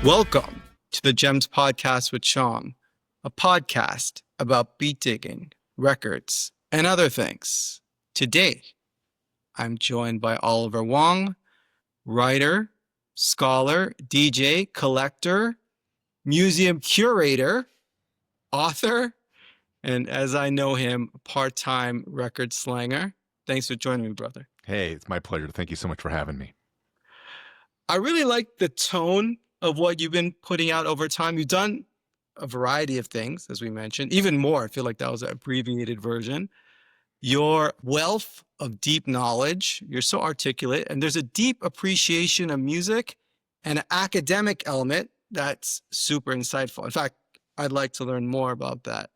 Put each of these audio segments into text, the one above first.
Welcome to the Gems Podcast with Shom, a podcast about beat digging, records, and other things. Today, I'm joined by Oliver Wang, writer, scholar, DJ, collector, museum curator, author, and as I know him, part-time record slanger. Thanks for joining me, brother. Hey, it's my pleasure. Thank you so much for having me. I really like the tone of what you've been putting out over time. You've done a variety of things, as we mentioned, even more. I feel like that was an abbreviated version. Your wealth of deep knowledge, you're so articulate, and there's a deep appreciation of music and an academic element that's super insightful. In fact, I'd like to learn more about that.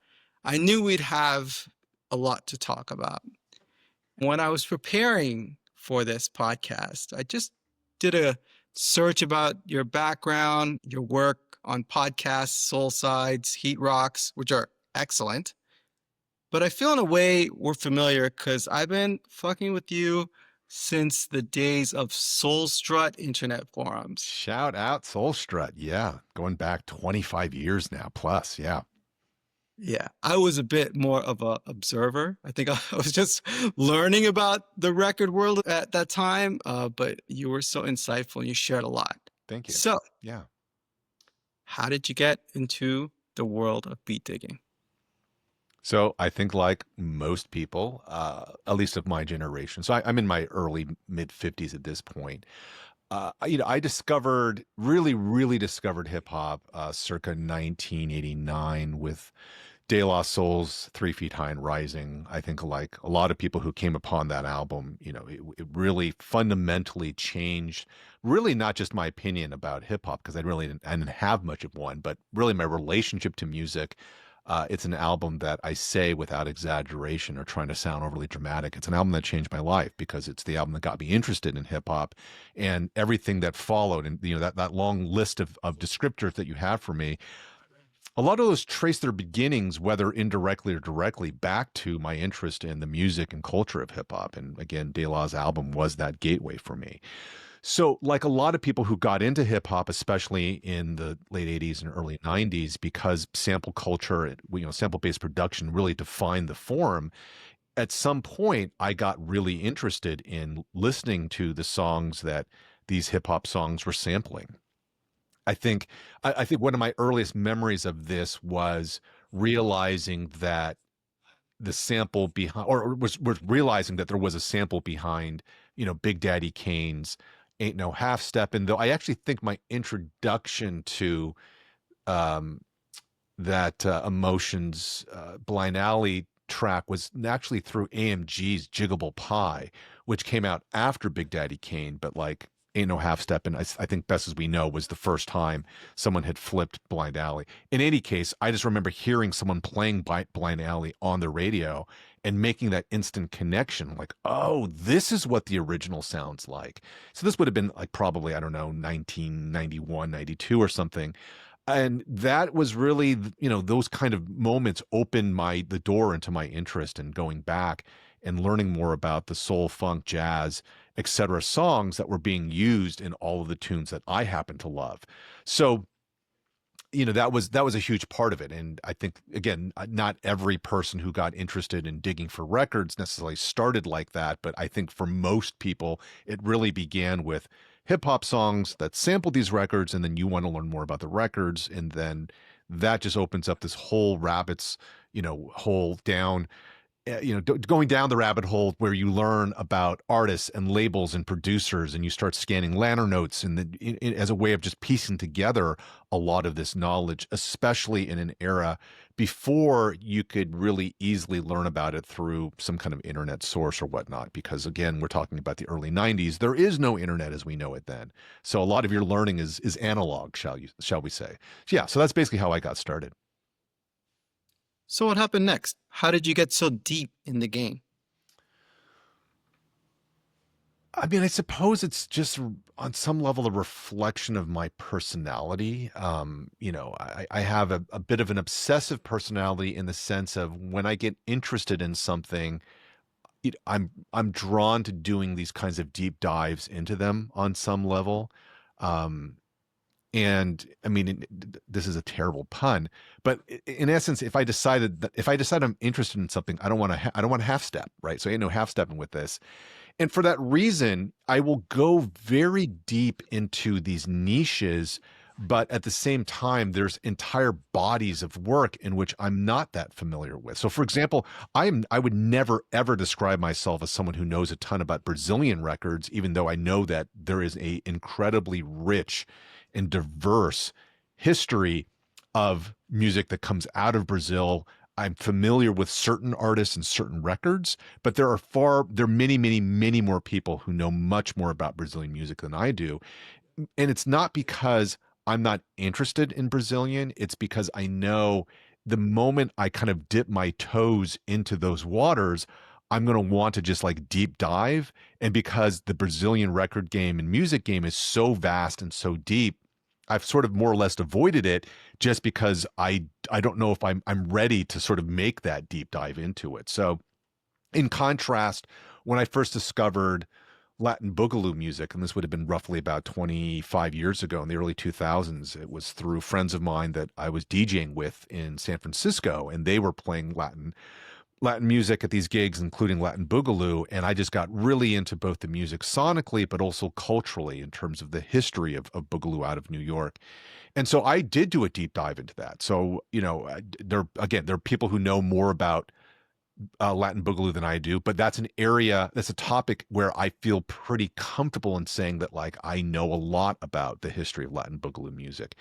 I knew we'd have a lot to talk about. When I was preparing for this podcast, I just did a search about your background, your work on podcasts, Soul Sides, Heat Rocks, which are excellent. But I feel in a way we're familiar because I've been fucking with you since the days of Soul Strut internet forums. Shout out Soul Strut. Yeah. Going back 25 years now plus. Yeah. Yeah, I was a bit more of an observer. I think I was just learning about the record world at that time, but you were so insightful and you shared a lot. Thank you. So, yeah. How did you get into the world of beat digging? So I think like most people, at least of my generation, so I'm in my early mid 50s at this point. I really discovered hip hop circa 1989 with De La Soul's 3 Feet High and Rising. I think like a lot of people who came upon that album, it really fundamentally changed really not just my opinion about hip hop, because I didn't have much of one, but really my relationship to music. It's an album that I say without exaggeration or trying to sound overly dramatic. It's an album that changed my life because it's the album that got me interested in hip hop and everything that followed. And that long list of descriptors that you have for me, a lot of those trace their beginnings, whether indirectly or directly, back to my interest in the music and culture of hip hop. And again, De La's album was that gateway for me. So, like a lot of people who got into hip hop, especially in the late 80s and early 90s, because sample culture, sample-based production really defined the form, at some point I got really interested in listening to the songs that these hip hop songs were sampling. I think one of my earliest memories of this was realizing that the sample behind, or was realizing that there was a sample behind, Big Daddy Kane's Ain't No Half Step. And though I actually think my introduction to um, that Emotions Blind Alley track was actually through AMG's Jiggable Pie, which came out after Big Daddy Kane, but like Ain't No Half Step, and I think Best As We Know was the first time someone had flipped Blind Alley. In any case, I just remember hearing someone playing Blind Alley on the radio and making that instant connection, like, oh, this is what the original sounds like. So this would have been like probably, I don't know, 1991, 92 or something. And that was really, those kind of moments opened the door into my interest in going back and learning more about the soul, funk, jazz, etc. songs that were being used in all of the tunes that I happen to love. So, that was a huge part of it. And I think, again, not every person who got interested in digging for records necessarily started like that. But I think for most people, it really began with hip hop songs that sampled these records. And then you want to learn more about the records. And then that just opens up this whole rabbit's, hole down going down the rabbit hole where you learn about artists and labels and producers, and you start scanning liner notes as a way of just piecing together a lot of this knowledge, especially in an era before you could really easily learn about it through some kind of internet source or whatnot. Because again, we're talking about the early 90s. There is no internet as we know it then. So a lot of your learning is analog, shall we say. Yeah, so that's basically how I got started. So what happened next? How did you get so deep in the game? I mean, I suppose it's just on some level a reflection of my personality. I have a bit of an obsessive personality in the sense of when I get interested in something, I'm drawn to doing these kinds of deep dives into them on some level. And I mean, this is a terrible pun, but in essence, if I decide I'm interested in something, I don't want to half step, right? So ain't no half stepping with this. And for that reason, I will go very deep into these niches, but at the same time, there's entire bodies of work in which I'm not that familiar with. So, for example, I would never ever describe myself as someone who knows a ton about Brazilian records, even though I know that there is a incredibly rich and diverse history of music that comes out of Brazil. I'm familiar with certain artists and certain records, but there are many, many, many more people who know much more about Brazilian music than I do. And it's not because I'm not interested in Brazilian, it's because I know the moment I kind of dip my toes into those waters, I'm going to want to just like deep dive. And because the Brazilian record game and music game is so vast and so deep, I've sort of more or less avoided it just because I don't know if I'm ready to sort of make that deep dive into it. So in contrast, when I first discovered Latin Boogaloo music, and this would have been roughly about 25 years ago in the early 2000s, it was through friends of mine that I was DJing with in San Francisco, and they were playing Latin music at these gigs, including Latin Boogaloo, and I just got really into both the music sonically, but also culturally in terms of the history of Boogaloo out of New York. And so I did do a deep dive into that. So, there are people who know more about Latin Boogaloo than I do, but that's a topic where I feel pretty comfortable in saying that, like, I know a lot about the history of Latin Boogaloo music.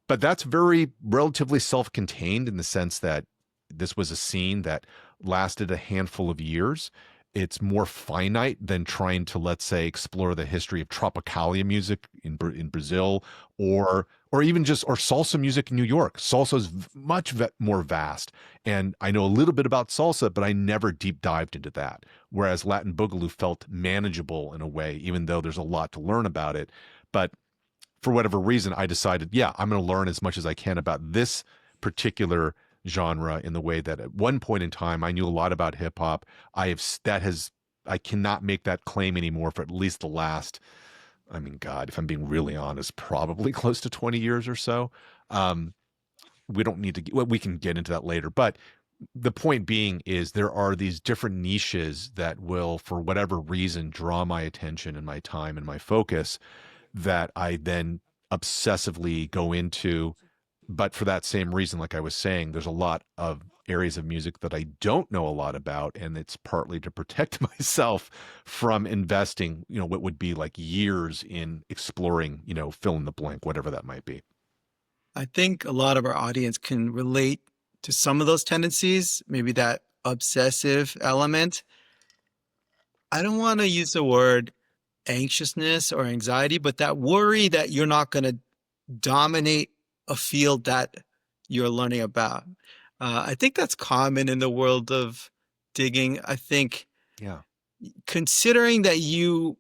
But that's very relatively self-contained in the sense that this was a scene that lasted a handful of years. It's more finite than trying to, let's say, explore the history of Tropicalia music in Brazil, or even just or salsa music in New York. Salsa is much more vast, and I know a little bit about salsa, but I never deep dived into that. Whereas Latin Boogaloo felt manageable in a way, even though there's a lot to learn about it. But for whatever reason, I decided, yeah, I'm going to learn as much as I can about this particular genre in the way that at one point in time I knew a lot about hip hop. I cannot make that claim anymore for at least the last, I mean, God, if I'm being really honest, probably close to 20 years or so. Um, we don't need to, well, we can get into that later, but the point being is there are these different niches that will, for whatever reason, draw my attention and my time and my focus that I then obsessively go into. But for that same reason, like I was saying, there's a lot of areas of music that I don't know a lot about. And it's partly to protect myself from investing, what would be like years in exploring, fill in the blank, whatever that might be. I think a lot of our audience can relate to some of those tendencies, maybe that obsessive element. I don't want to use the word anxiousness or anxiety, but that worry that you're not going to dominate a field that you're learning about. I think that's common in the world of digging. I think Yeah. considering that you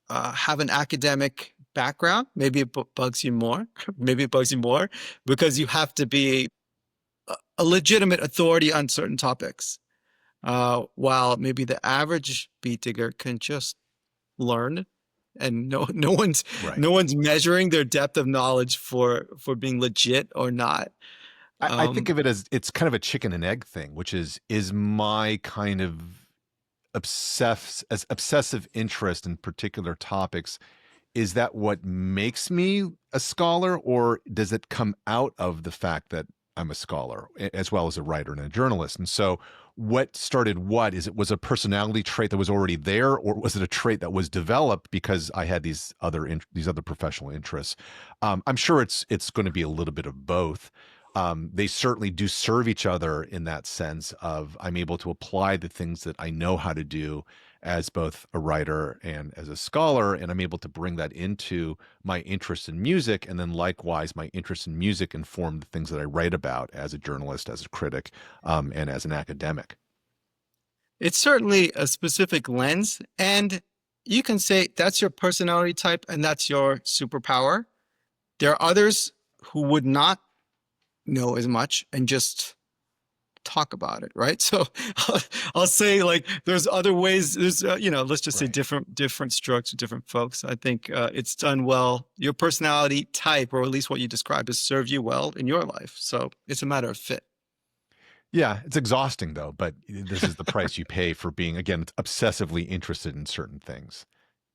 have an academic background, maybe it bugs you more. Maybe it bugs you more because you have to be a legitimate authority on certain topics. While maybe the average beat digger can just learn, and Right. no one's measuring their depth of knowledge for being legit or not. I think Um, of it as it's kind of a chicken and egg thing, which is my kind of obsessive interest in particular topics. Is that what makes me a scholar, or does it come out of the fact that I'm a scholar as well as a writer and a journalist? And so, what started what? Was a personality trait that was already there, or was it a trait that was developed because I had these other professional interests? I'm sure it's going to be a little bit of both. They certainly do serve each other in that sense of I'm able to apply the things that I know how to do as both a writer and as a scholar, and I'm able to bring that into my interest in music, and then likewise my interest in music inform the things that I write about as a journalist, as a critic, and as an academic. it's certainly a specific lens, and you can say that's your personality type and that's your superpower. There are others who would not know as much and just talk about it, right? So I'll say like there's other ways. There's let's just say Right. different strokes for different folks. I think it's done well. Your personality type, or at least what you described, has served you well in your life. So it's a matter of fit. Yeah, it's exhausting though, but this is the price you pay for being, again, obsessively interested in certain things.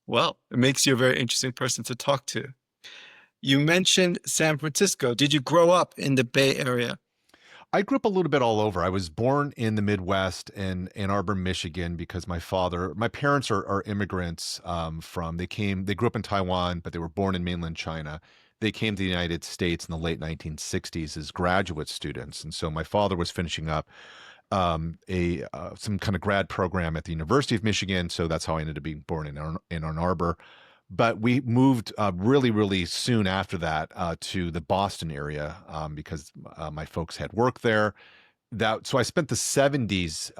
Well, it makes you a very interesting person to talk to. You mentioned San Francisco. Did you grow up in the Bay Area? I grew up a little bit all over. I was born in the Midwest in Ann Arbor, Michigan, because my parents are immigrants they grew up in Taiwan, but they were born in mainland China. They came to the United States in the late 1960s as graduate students. And so my father was finishing up a some kind of grad program at the University of Michigan. So that's how I ended up being born in Ann Arbor. But we moved really, really soon after that to the Boston area because my folks had work there. So I spent the 70s,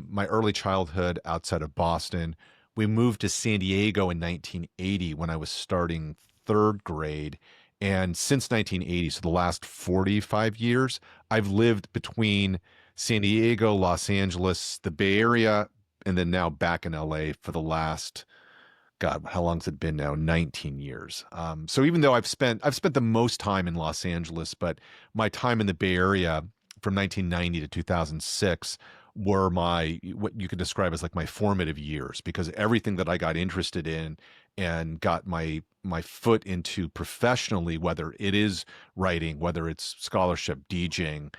my early childhood outside of Boston. We moved to San Diego in 1980 when I was starting third grade. And since 1980, so the last 45 years, I've lived between San Diego, Los Angeles, the Bay Area, and then now back in LA for the last, God, how long's it been now? 19 years. So even though I've spent the most time in Los Angeles, but my time in the Bay Area from 1990 to 2006 were my what you could describe as like my formative years because everything that I got interested in and got my foot into professionally, whether it is writing, whether it's scholarship, DJing.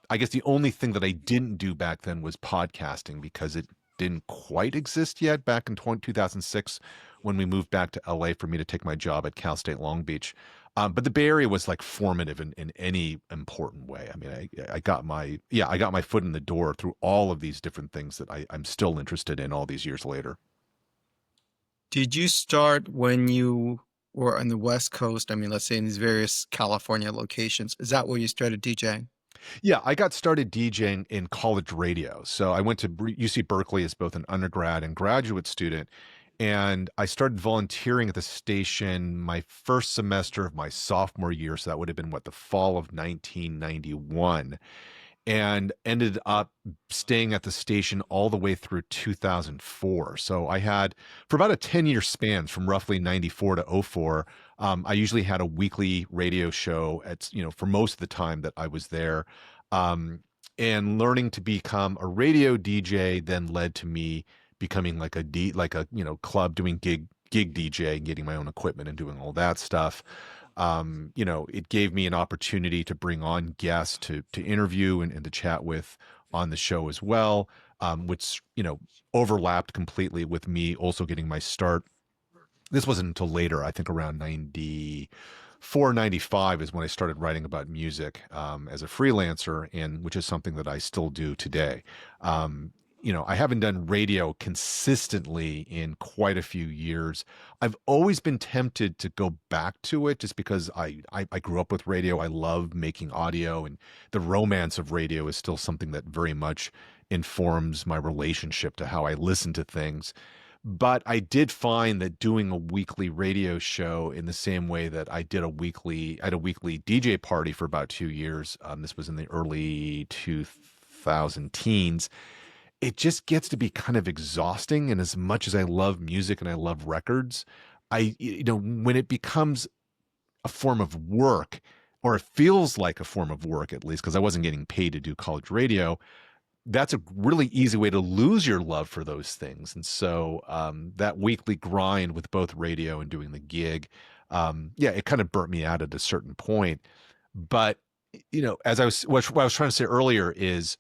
I guess the only thing that I didn't do back then was podcasting because it didn't quite exist yet back in 2006 when we moved back to LA for me to take my job at Cal State Long Beach. But the Bay Area was like formative in any important way. I mean, I got my foot in the door through all of these different things that I'm still interested in all these years later. Did you start when you were on the West Coast? I mean, let's say in these various California locations. Is that where you started DJing? Yeah, I got started DJing in college radio. So I went to UC Berkeley as both an undergrad and graduate student. And I started volunteering at the station my first semester of my sophomore year. So that would have been the fall of 1991 and ended up staying at the station all the way through 2004. So I had, for about a 10-year span from roughly 94 to '04, I usually had a weekly radio show for most of the time that I was there. Um, and learning to become a radio DJ then led to me becoming like a, club doing gig DJ and getting my own equipment and doing all that stuff. It gave me an opportunity to bring on guests to interview and to chat with on the show as well, which overlapped completely with me also getting my start. This wasn't until later, I think around 94, 95 is when I started writing about music as a freelancer, and which is something that I still do today. Um, I haven't done radio consistently in quite a few years. I've always been tempted to go back to it just because I grew up with radio. I love making audio, and the romance of radio is still something that very much informs my relationship to how I listen to things. But I did find that doing a weekly radio show in the same way that I had a weekly DJ party for about 2 years. This was in the early 2000 teens. It just gets to be kind of exhausting. And as much as I love music and I love records, when it becomes a form of work, or it feels like a form of work, at least, because I wasn't getting paid to do college radio, that's a really easy way to lose your love for those things. And so that weekly grind with both radio and doing the gig, yeah, it kind of burnt me out at a certain point. But as what I was trying to say earlier is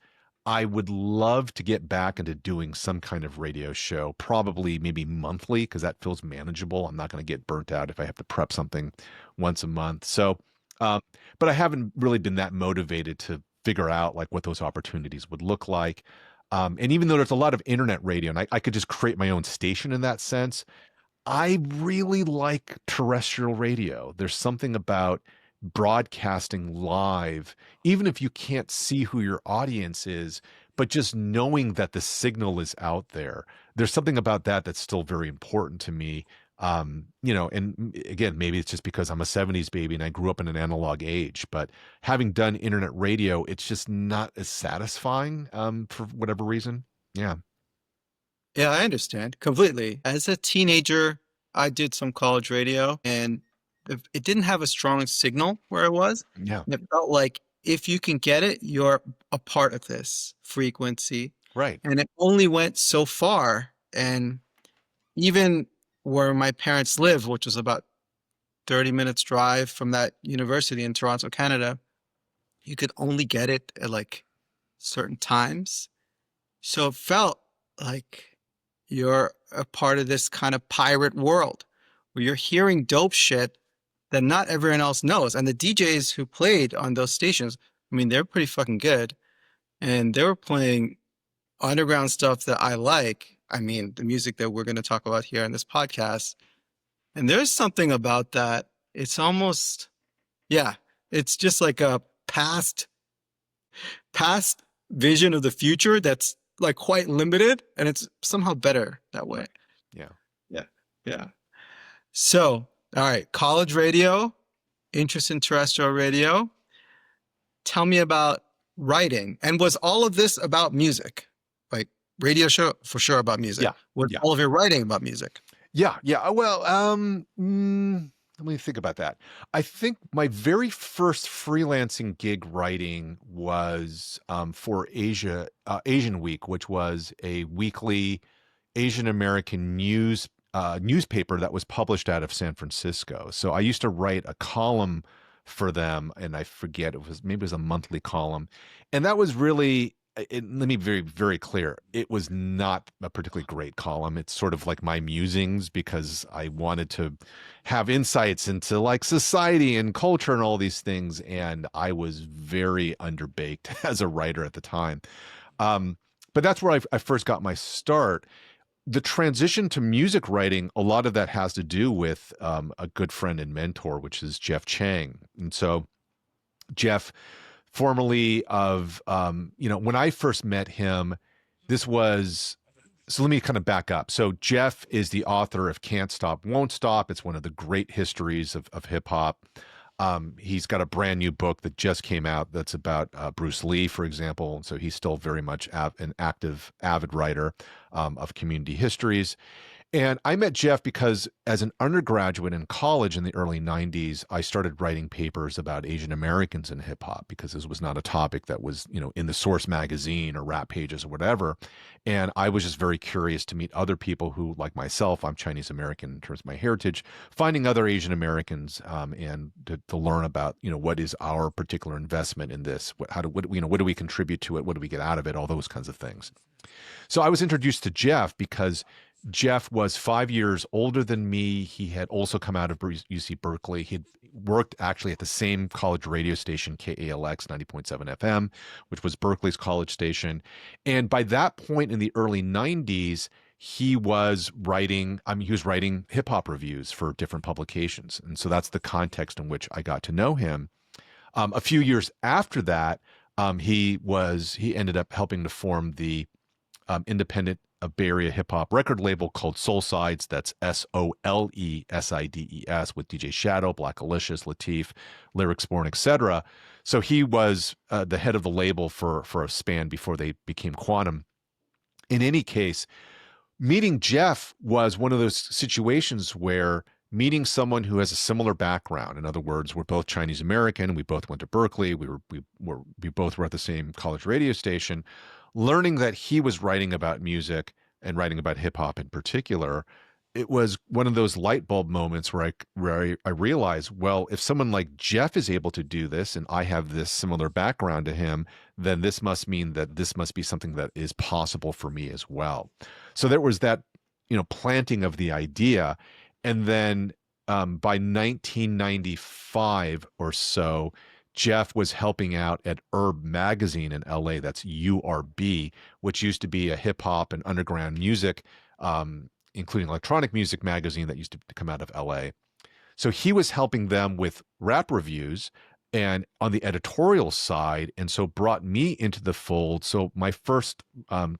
I would love to get back into doing some kind of radio show, probably maybe monthly, because that feels manageable. I'm not going to get burnt out if I have to prep something once a month. So, um, but I haven't really been that motivated to figure out like what those opportunities would look like. And even though there's a lot of internet radio, and I could just create my own station in that sense, I really like terrestrial radio. There's something about broadcasting live, even if you can't see who your audience is, but just knowing that the signal is out there. There's something about that that's still very important to me. And again, maybe it's just because I'm a 70s baby and I grew up in an analog age, but having done internet radio, it's just not as satisfying, for whatever reason. Yeah. Yeah, I understand completely. As a teenager, I did some college radio and it didn't have a strong signal where I was. Yeah. And it felt like if you can get it, you're a part of this frequency. Right. And it only went so far. And even where my parents live, which was about 30 minutes drive from that university in Toronto, Canada, you could only get it at like certain times. So it felt like you're a part of this kind of pirate world where you're hearing dope shit that not everyone else knows. And the DJs who played on those stations, I mean, they're pretty fucking good. And they were playing underground stuff that I like. I mean, the music that we're going to talk about here in this podcast. And there's something about that. It's almost, yeah, it's just like a past vision of the future that's like quite limited and it's somehow better that way. Right. Yeah. Yeah. Yeah. So, all right, college radio, interest in terrestrial radio. Tell me about writing. And was all of this about music? Like radio show for sure about music. Yeah. Was Yeah. all of your writing about music? Yeah. Yeah. Well, let me think about that. I think my very first freelancing gig writing was, for Asian Week, which was a weekly Asian American newspaper that was published out of San Francisco. So I used to write a column for them, and I forget, maybe it was a monthly column, and that was really. Let me be very, very clear. It was not a particularly great column. It's sort of like my musings because I wanted to have insights into like society and culture and all these things. And I was very underbaked as a writer at the time. Um, but that's where I first got my start. The transition to music writing, a lot of that has to do with, a good friend and mentor, which is Jeff Chang. And so Jeff, formerly of, when I first met him, this was, so let me kind of back up. So Jeff is the author of Can't Stop, Won't Stop. It's one of the great histories of hip hop. He's got a brand new book that just came out that's about, Bruce Lee, for example. So he's still very much an active, avid writer, of community histories. And I met Jeff because as an undergraduate in college in the early 90s, I started writing papers about Asian Americans in hip hop because this was not a topic that was, in the Source magazine or Rap Pages or whatever. And I was just very curious to meet other people who, like myself, I'm Chinese American in terms of my heritage, finding other Asian Americans, and to learn about, what is our particular investment in this? What do we contribute to it? What do we get out of it? All those kinds of things. So I was introduced to Jeff because Jeff was 5 years older than me. He had also come out of UC Berkeley. He'd worked actually at the same college radio station, KALX 90.7 FM, which was Berkeley's college station. And by that point in the early 90s, he was writing, hip hop reviews for different publications. And so that's the context in which I got to know him. A few years after that, he ended up helping to form the, independent, Bay Area hip hop record label called Soul Sides. That's SOLESIDES with DJ Shadow, Black Alicious, Latif, Lyrics Born, etc. So he was, the head of the label for a span before they became Quantum. In any case, meeting Jeff was one of those situations where meeting someone who has a similar background. In other words, we're both Chinese American. We both went to Berkeley. We both were at the same college radio station. Learning that he was writing about music and writing about hip hop in particular, it was one of those light bulb moments where I realized, well, if someone like Jeff is able to do this and I have this similar background to him, then this must mean that this must be something that is possible for me as well. So there was that, planting of the idea. And then, by 1995 or so, Jeff was helping out at Urb Magazine in LA. That's URB, which used to be a hip hop and underground music, including electronic music magazine that used to come out of LA. So he was helping them with rap reviews and on the editorial side, and so brought me into the fold. So my first,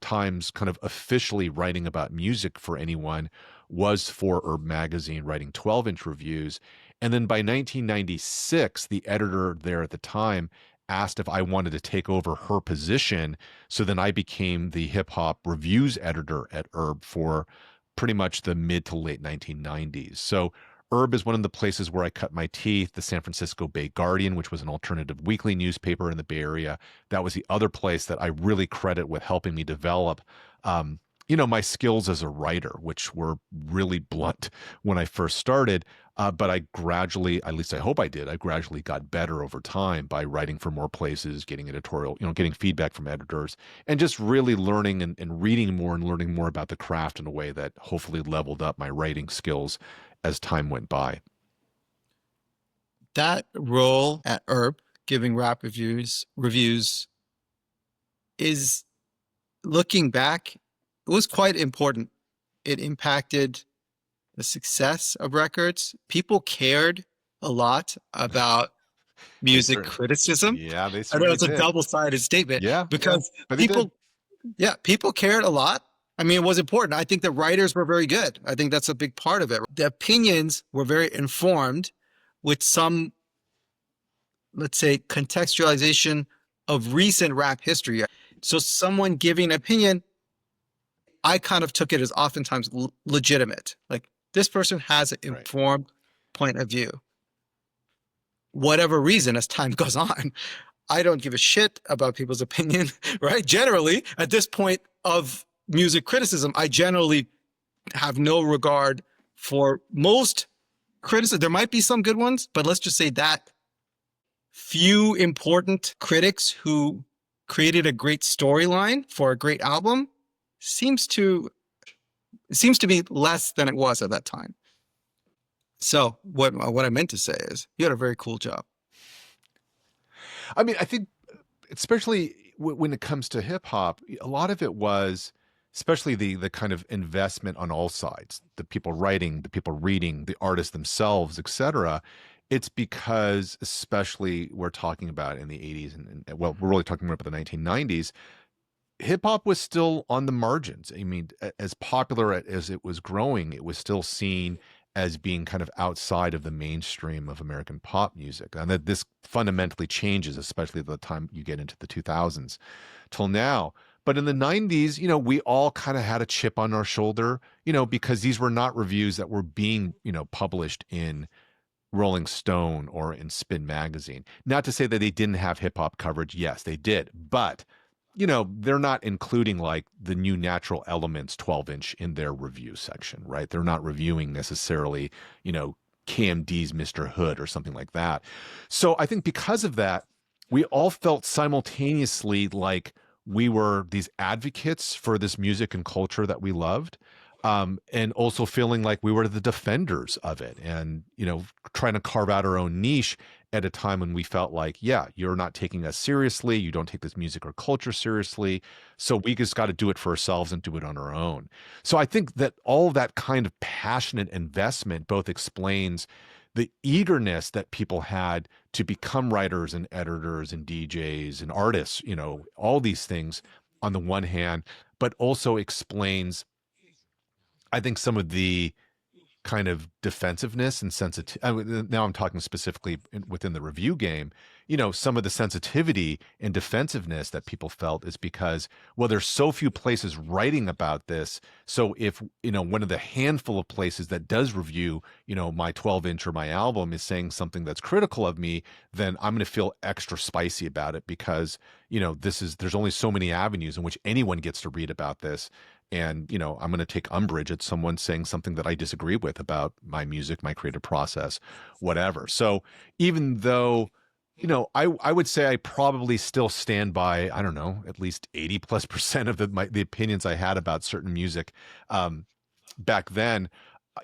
times kind of officially writing about music for anyone was for Herb Magazine, writing 12-inch reviews. And then by 1996, the editor there at the time asked if I wanted to take over her position. So then I became the hip hop reviews editor at Herb for pretty much the mid to late 1990s. So Herb is one of the places where I cut my teeth. The San Francisco Bay Guardian, which was an alternative weekly newspaper in the Bay Area, that was the other place that I really credit with helping me develop, my skills as a writer, which were really blunt when I first started. But I gradually, at least I hope I did, I gradually got better over time by writing for more places, getting editorial, getting feedback from editors, and just really learning and reading more and learning more about the craft in a way that hopefully leveled up my writing skills as time went by. That role at Herb, giving rap reviews is, looking back, it was quite important. It impacted the success of records. People cared a lot about They music certainly, criticism. yeah, they I know certainly it's a did. double-sided statement Yeah, yeah, because but they did. people cared a lot. I mean, it was important. I think the writers were very good. I think that's a big part of it. The opinions were very informed with some, let's say, contextualization of recent rap history. So someone giving an opinion, I kind of took it as oftentimes legitimate. Like, this person has an Right. informed point of view. Whatever reason, as time goes on, I don't give a shit about people's opinion, right? Generally, at this point of music criticism, I generally have no regard for most criticism. There might be some good ones, but let's just say that few important critics who created a great storyline for a great album seems to be less than it was at that time. So what I meant to say is, you had a very cool job. I mean, I think especially when it comes to hip hop, a lot of it was, especially the kind of investment on all sides, the people writing, the people reading, the artists themselves, etc. It's because, especially we're talking about in the 80s and well, we're really talking about the 1990s, hip hop was still on the margins. I mean, as popular as it was growing, it was still seen as being kind of outside of the mainstream of American pop music. And that this fundamentally changes, especially by the time you get into the 2000s till now. But in the 90s, we all kind of had a chip on our shoulder, because these were not reviews that were being, published in Rolling Stone or in Spin Magazine. Not to say that they didn't have hip hop coverage. Yes, they did. But they're not including like the New Natural Elements 12-inch in their review section, right? They're not reviewing necessarily, KMD's Mr. Hood or something like that. So I think because of that, we all felt simultaneously like we were these advocates for this music and culture that we loved. And also feeling like we were the defenders of it and, trying to carve out our own niche at a time when we felt like, yeah, you're not taking us seriously. You don't take this music or culture seriously. So we just got to do it for ourselves and do it on our own. So I think that all of that kind of passionate investment both explains the eagerness that people had to become writers and editors and DJs and artists, all these things on the one hand, but also explains, I think, some of the kind of defensiveness and sensitivity. Now I'm talking specifically within the review game. Some of the sensitivity and defensiveness that people felt is because, well, there's so few places writing about this. So if, one of the handful of places that does review, my 12-inch or my album is saying something that's critical of me, then I'm going to feel extra spicy about it because, there's only so many avenues in which anyone gets to read about this. And, I'm going to take umbrage at someone saying something that I disagree with about my music, my creative process, whatever. So even though, I would say I probably still stand by, I don't know, at least 80+% of the opinions I had about certain music back then.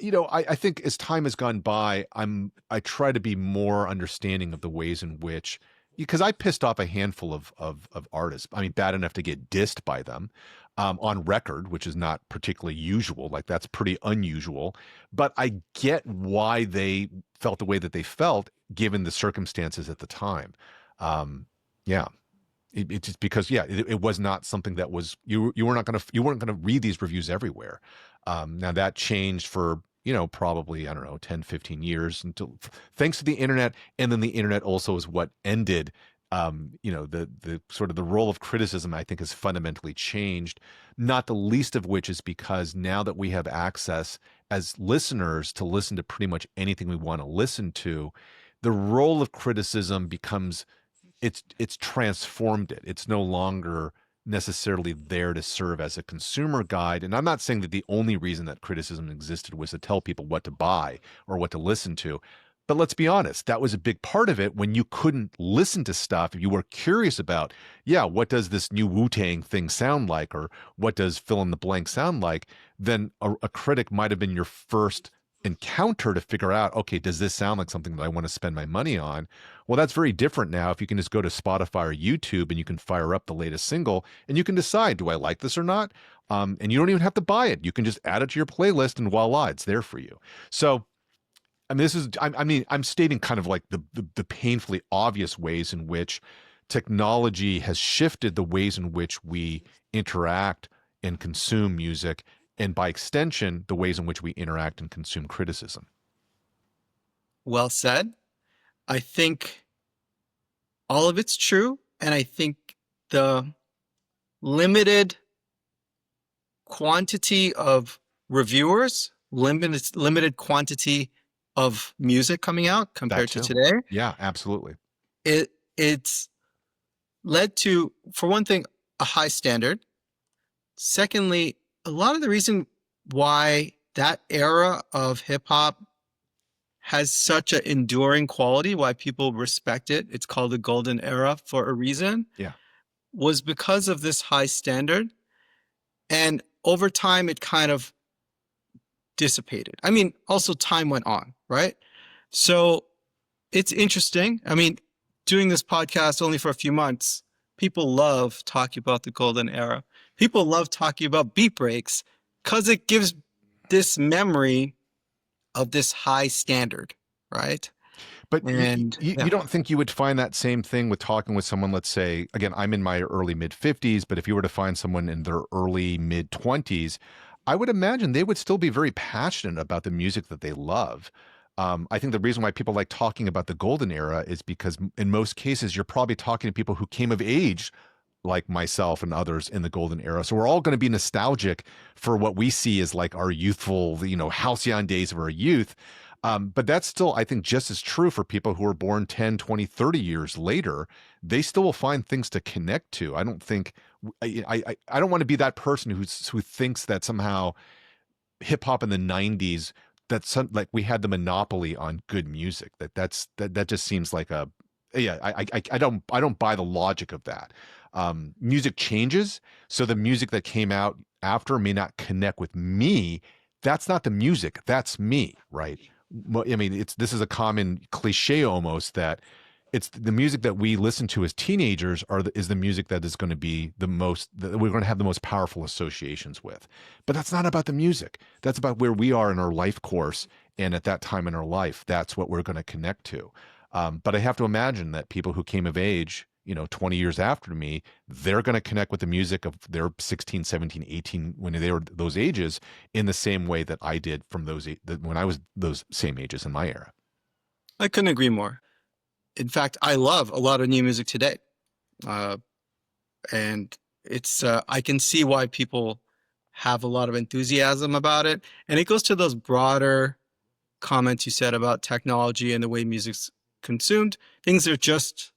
I think as time has gone by, I try to be more understanding of the ways in which, because I pissed off a handful of artists. I mean, bad enough to get dissed by them on record, which is not particularly usual. Like, that's pretty unusual. But I get why they felt the way that they felt, given the circumstances at the time. Yeah. It just because, yeah, it was not something that was, you weren't going to read these reviews everywhere. Now that changed for, probably, I don't know, 10, 15 years until thanks to the internet. And then the internet also is what ended, the sort of the role of criticism, I think, has fundamentally changed, not the least of which is because now that we have access as listeners to listen to pretty much anything we want to listen to, the role of criticism becomes it's transformed it. It's no longer necessarily there to serve as a consumer guide. And I'm not saying that the only reason that criticism existed was to tell people what to buy or what to listen to. But let's be honest, that was a big part of it when you couldn't listen to stuff. If you were curious about, yeah, what does this new Wu-Tang thing sound like? Or what does fill in the blank sound like? Then a critic might have been your first encounter to figure out, okay, does this sound like something that I want to spend my money on? Well, that's very different now if you can just go to Spotify or YouTube and you can fire up the latest single and you can decide, do I like this or not? And you don't even have to buy it. You can just add it to your playlist and voila, it's there for you. So, I mean, I'm stating kind of like the painfully obvious ways in which technology has shifted the ways in which we interact and consume music, and by extension, the ways in which we interact and consume criticism. Well said. I think all of it's true. And I think the limited quantity of reviewers, limited quantity of music coming out That compared to too. today, Yeah, absolutely. it's led to, for one thing, a high standard. Secondly, a lot of the reason why that era of hip hop has such an enduring quality, why people respect it, it's called the golden era for a reason, Yeah. was because of this high standard. And over time, it kind of dissipated. I mean, also time went on, right? So it's interesting. I mean, doing this podcast only for a few months, people love talking about the golden era. People love talking about beat breaks because it gives this memory of this high standard, right? But And you yeah, don't think you would find that same thing with talking with someone, let's say, again, I'm in my early mid 50s, but if you were to find someone in their early mid 20s, I would imagine they would still be very passionate about the music that they love. I think the reason why people like talking about the golden era is because in most cases, you're probably talking to people who came of age like myself and others in the golden era. So we're all going to be nostalgic for what we see as like our youthful, halcyon days of our youth. But that's still, I think, just as true for people who are born 10, 20, 30 years later. They still will find things to connect to. I don't think, I don't want to be that person who thinks that somehow hip hop in the 90s, that some like we had the monopoly on good music. That just seems like a, yeah, I don't buy the logic of that. Music changes, so the music that came out after may not connect with me. That's not the music, that's me, right? I mean, this is a common cliche almost, that it's the music that we listen to as teenagers is the music that is going to be the most, that we're going to have the most powerful associations with. But that's not about the music. That's about where we are in our life course, and at that time in our life, that's what we're going to connect to. But I have to imagine that people who came of age, 20 years after me, they're going to connect with the music of their 16, 17, 18, when they were those ages, in the same way that I did from when I was those same ages in my era. I couldn't agree more. In fact, I love a lot of new music today. Uh, and it's, I can see why people have a lot of enthusiasm about it. And it goes to those broader comments you said about technology and the way music's consumed. Things are just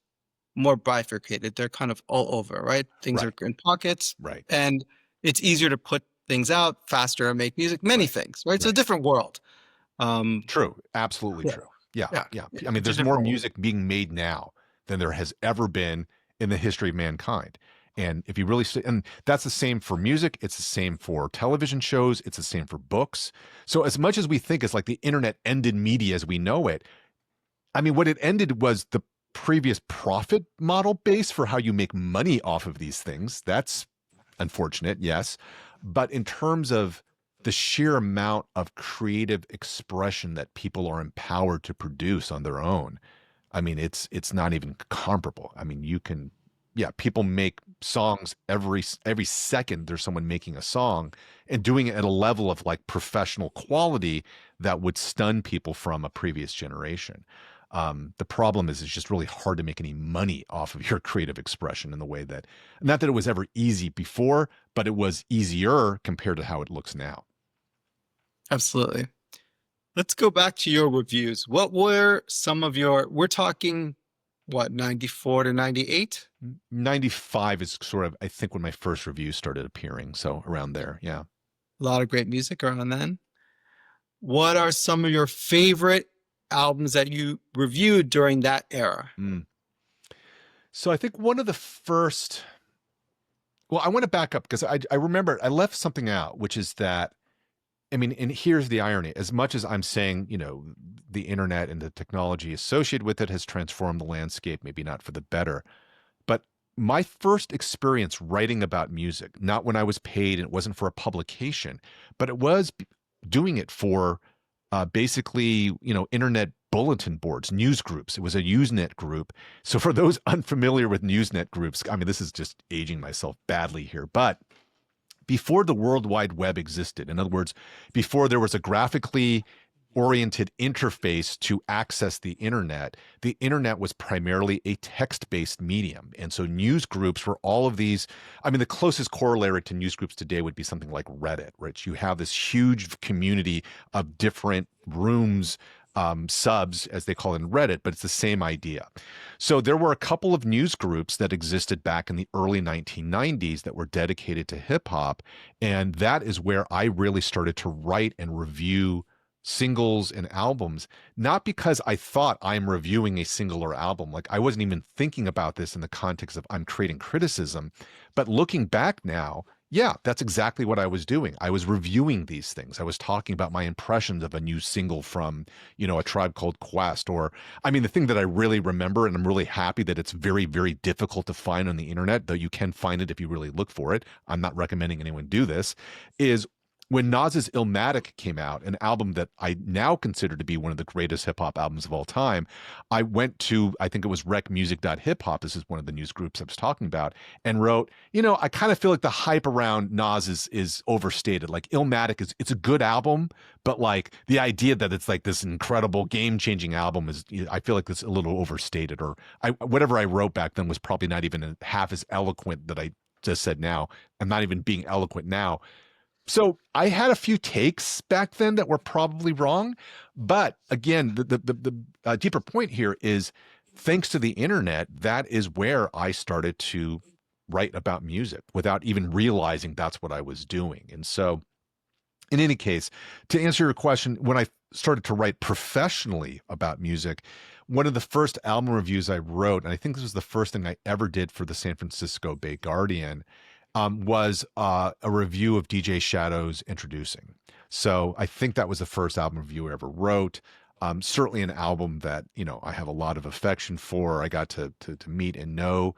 more bifurcated. They're kind of all over, right? Things Right. are in pockets, Right. and it's easier to put things out faster and make music, many Right. things, right? It's a Right. different world. True. Absolutely Yeah, true. Yeah. yeah, Yeah. yeah, I mean, it's a there's more different world. music being made now than there has ever been in the history of mankind. And if you really, and that's the same for music, it's the same for television shows, it's the same for books. So as much as we think it's like the internet ended media as we know it, I mean, what it ended was the previous profit model base for how you make money off of these things. That's unfortunate, yes. But in terms of the sheer amount of creative expression that people are empowered to produce on their own, I mean, it's not even comparable. I mean, you can yeah, people make songs every second. There's someone making a song and doing it at a level of like professional quality that would stun people from a previous generation. The problem is it's just really hard to make any money off of your creative expression in the way that, not that it was ever easy before, but it was easier compared to how it looks now. Absolutely. Let's go back to your reviews. What were some of your, we're talking, what, 94 to 98? 95 is sort of, I think, when my first reviews started appearing. So around there. Yeah. A lot of great music around then. What are some of your favorite albums that you reviewed during that era? Mm. So I think one of the first, well, I want to back up because I remember I left something out, which is that, I mean, and here's the irony. As much as I'm saying, the internet and the technology associated with it has transformed the landscape, maybe not for the better, but my first experience writing about music, not when I was paid and it wasn't for a publication, but it was doing it for basically, internet bulletin boards, news groups. It was a Usenet group. So for those unfamiliar with Usenet groups, I mean, this is just aging myself badly here, but before the World Wide Web existed, in other words, before there was a graphically oriented interface to access the internet was primarily a text-based medium. And so news groups were all of these, I mean, the closest corollary to news groups today would be something like Reddit, right? You have this huge community of different rooms, subs, as they call it in Reddit, but it's the same idea. So there were a couple of news groups that existed back in the early 1990s that were dedicated to hip hop. And that is where I really started to write and review singles and albums, not because I thought I'm reviewing a single or album. Like I wasn't even thinking about this in the context of I'm creating criticism. But looking back now, yeah, that's exactly what I was doing. I was reviewing these things. I was talking about my impressions of a new single from, A Tribe Called Quest. Or, I mean, the thing that I really remember, and I'm really happy that it's very, very difficult to find on the internet, though you can find it if you really look for it. I'm not recommending anyone do this, is when Nas's Illmatic came out, an album that I now consider to be one of the greatest hip hop albums of all time, I went to, I think it was recmusic.hiphop, this is one of the news groups I was talking about, and wrote, I kind of feel like the hype around Nas is overstated. Like Illmatic it's a good album, but like the idea that it's like this incredible game-changing album is, I feel like it's a little overstated, or whatever I wrote back then was probably not even half as eloquent that I just said now. I'm not even being eloquent now. So I had a few takes back then that were probably wrong, but again, the deeper point here is, thanks to the internet, that is where I started to write about music without even realizing that's what I was doing. And so, in any case, to answer your question, when I started to write professionally about music, one of the first album reviews I wrote, and I think this was the first thing I ever did for the San Francisco Bay Guardian, was a review of DJ Shadow's Introducing. So I think that was the first album review I ever wrote. Certainly an album that, I have a lot of affection for. I got to meet and know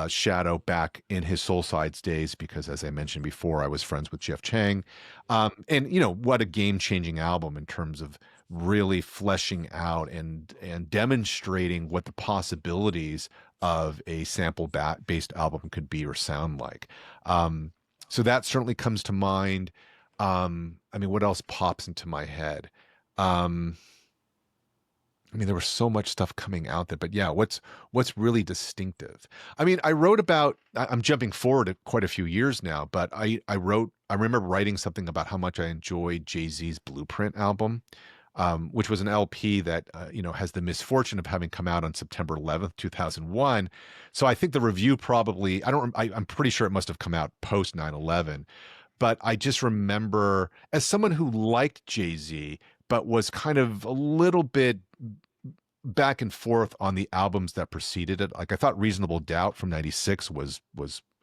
Shadow back in his Soul Sides days because, as I mentioned before, I was friends with Jeff Chang. And, what a game-changing album in terms of really fleshing out and demonstrating what the possibilities of a sample-based album could be or sound like. So that certainly comes to mind. I mean, what else pops into my head? I mean, there was so much stuff coming out there, but yeah, what's really distinctive? I mean, I wrote about, I'm jumping forward quite a few years now, but I remember writing something about how much I enjoyed Jay-Z's Blueprint album, which was an LP that, has the misfortune of having come out on September 11th, 2001. So I think the review probably, I'm pretty sure it must have come out post 9/11, but I just remember, as someone who liked Jay-Z, but was kind of a little bit back and forth on the albums that preceded it. Like I thought Reasonable Doubt from 96 was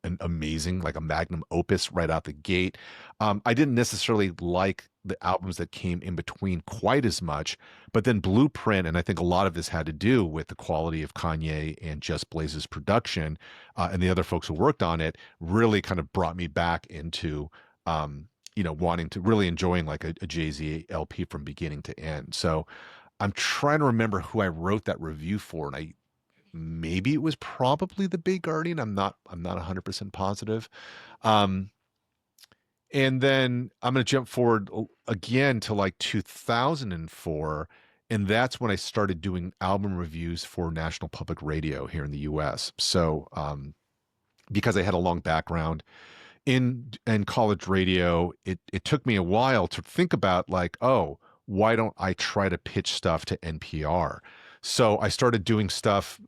an amazing, like a magnum opus right out the gate. I didn't necessarily like the albums that came in between quite as much, but then Blueprint, and I think a lot of this had to do with the quality of Kanye and Just Blaze's production, and the other folks who worked on it, really kind of brought me back into wanting to really enjoying like a Jay-Z LP from beginning to end. So I'm trying to remember who I wrote that review for, and maybe it was probably the Bay Guardian. I'm not 100% positive. Um, and then I'm going to jump forward again to like 2004. And that's when I started doing album reviews for National Public Radio here in the US. So, because I had a long background in college radio, it took me a while to think about like, oh, why don't I try to pitch stuff to NPR? So I started doing stuff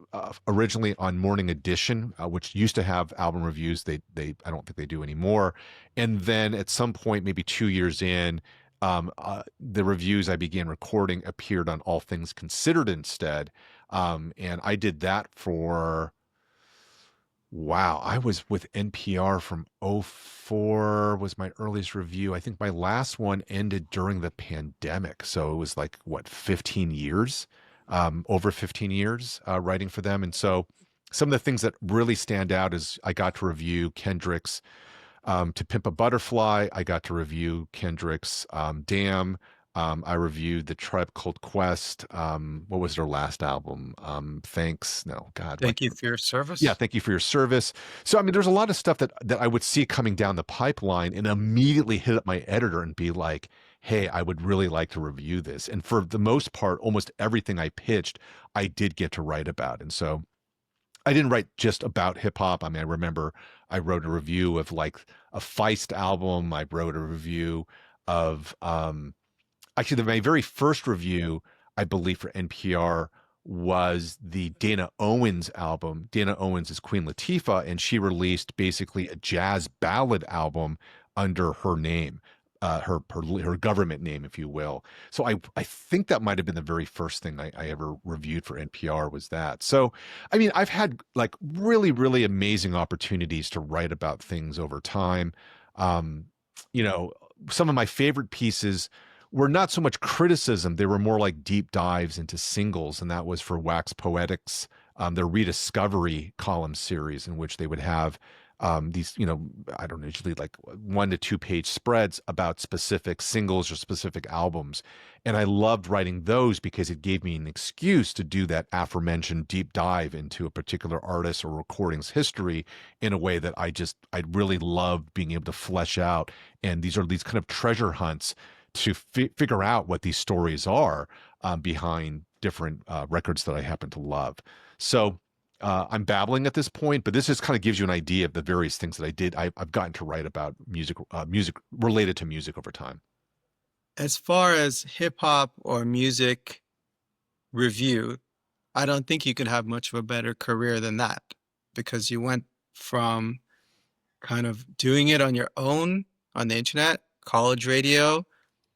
originally on Morning Edition, which used to have album reviews. They I don't think they do anymore. And then at some point, maybe 2 years in, the reviews I began recording appeared on All Things Considered instead. And I did that for Wow, I was with NPR from '04 was my earliest review. I think my last one ended during the pandemic. So it was like what, 15 years, over 15 years writing for them. And so some of the things that really stand out is I got to review Kendrick's To Pimp a Butterfly. I got to review Kendrick's Damn. I reviewed the Tribe Called Quest. What was their last album? Thanks. No, God, what? Thank you for your Yeah, service. thank you for your service. So, I mean, there's a lot of stuff that I would see coming down the pipeline and immediately hit up my editor and be like, "Hey, I would really like to review this." And for the most part, almost everything I pitched, I did get to write about. And so, I didn't write just about hip hop. I mean, I remember I wrote a review of like a Feist album. I wrote a review of actually, my very first review, I believe, for NPR was the Dana Owens album. Dana Owens is Queen Latifah, and she released basically a jazz ballad album under her name, her government name, if you will. So I think that might have been the very first thing I ever reviewed for NPR was that. So I mean, I've had like really, really amazing opportunities to write about things over time. Um, you know, some of my favorite pieces were not so much criticism, they were more like deep dives into singles, and that was for Wax Poetics, their rediscovery column series, in which they would have these, I don't know, usually like 1 to 2 page spreads about specific singles or specific albums. And I loved writing those because it gave me an excuse to do that aforementioned deep dive into a particular artist or recording's history in a way that I really loved being able to flesh out. And these are these kind of treasure hunts to figure out what these stories are behind different records that I happen to love. So I'm babbling at this point, but this just kind of gives you an idea of the various things that I did. I've gotten to write about music related to music over time. As far as hip hop or music review, I don't think you could have much of a better career than that because you went from kind of doing it on your own on the internet, college radio,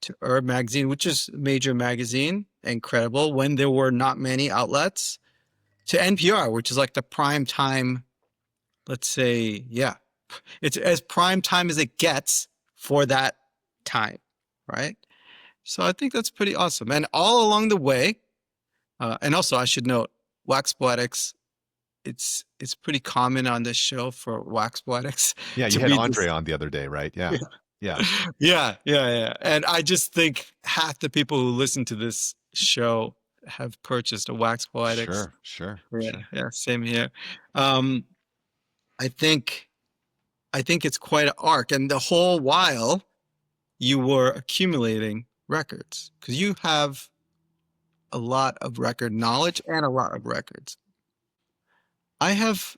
to Herb Magazine, which is a major magazine, incredible, when there were not many outlets, to NPR, which is like the prime time, let's say, yeah, it's as prime time as it gets for that time, right? So I think that's pretty awesome. And all along the way, and also I should note, Wax Poetics, it's pretty common on this show for Wax Poetics Yeah, you to had be Andre this. on the other day, right? Yeah. Yeah. Yeah. And I just think half the people who listen to this show have purchased a Wax Poetics. Sure, sure, Yeah, sure. yeah, same here. Um, I think I think it's quite an arc, and the whole while you were accumulating records because you have a lot of record knowledge and a lot of records. I have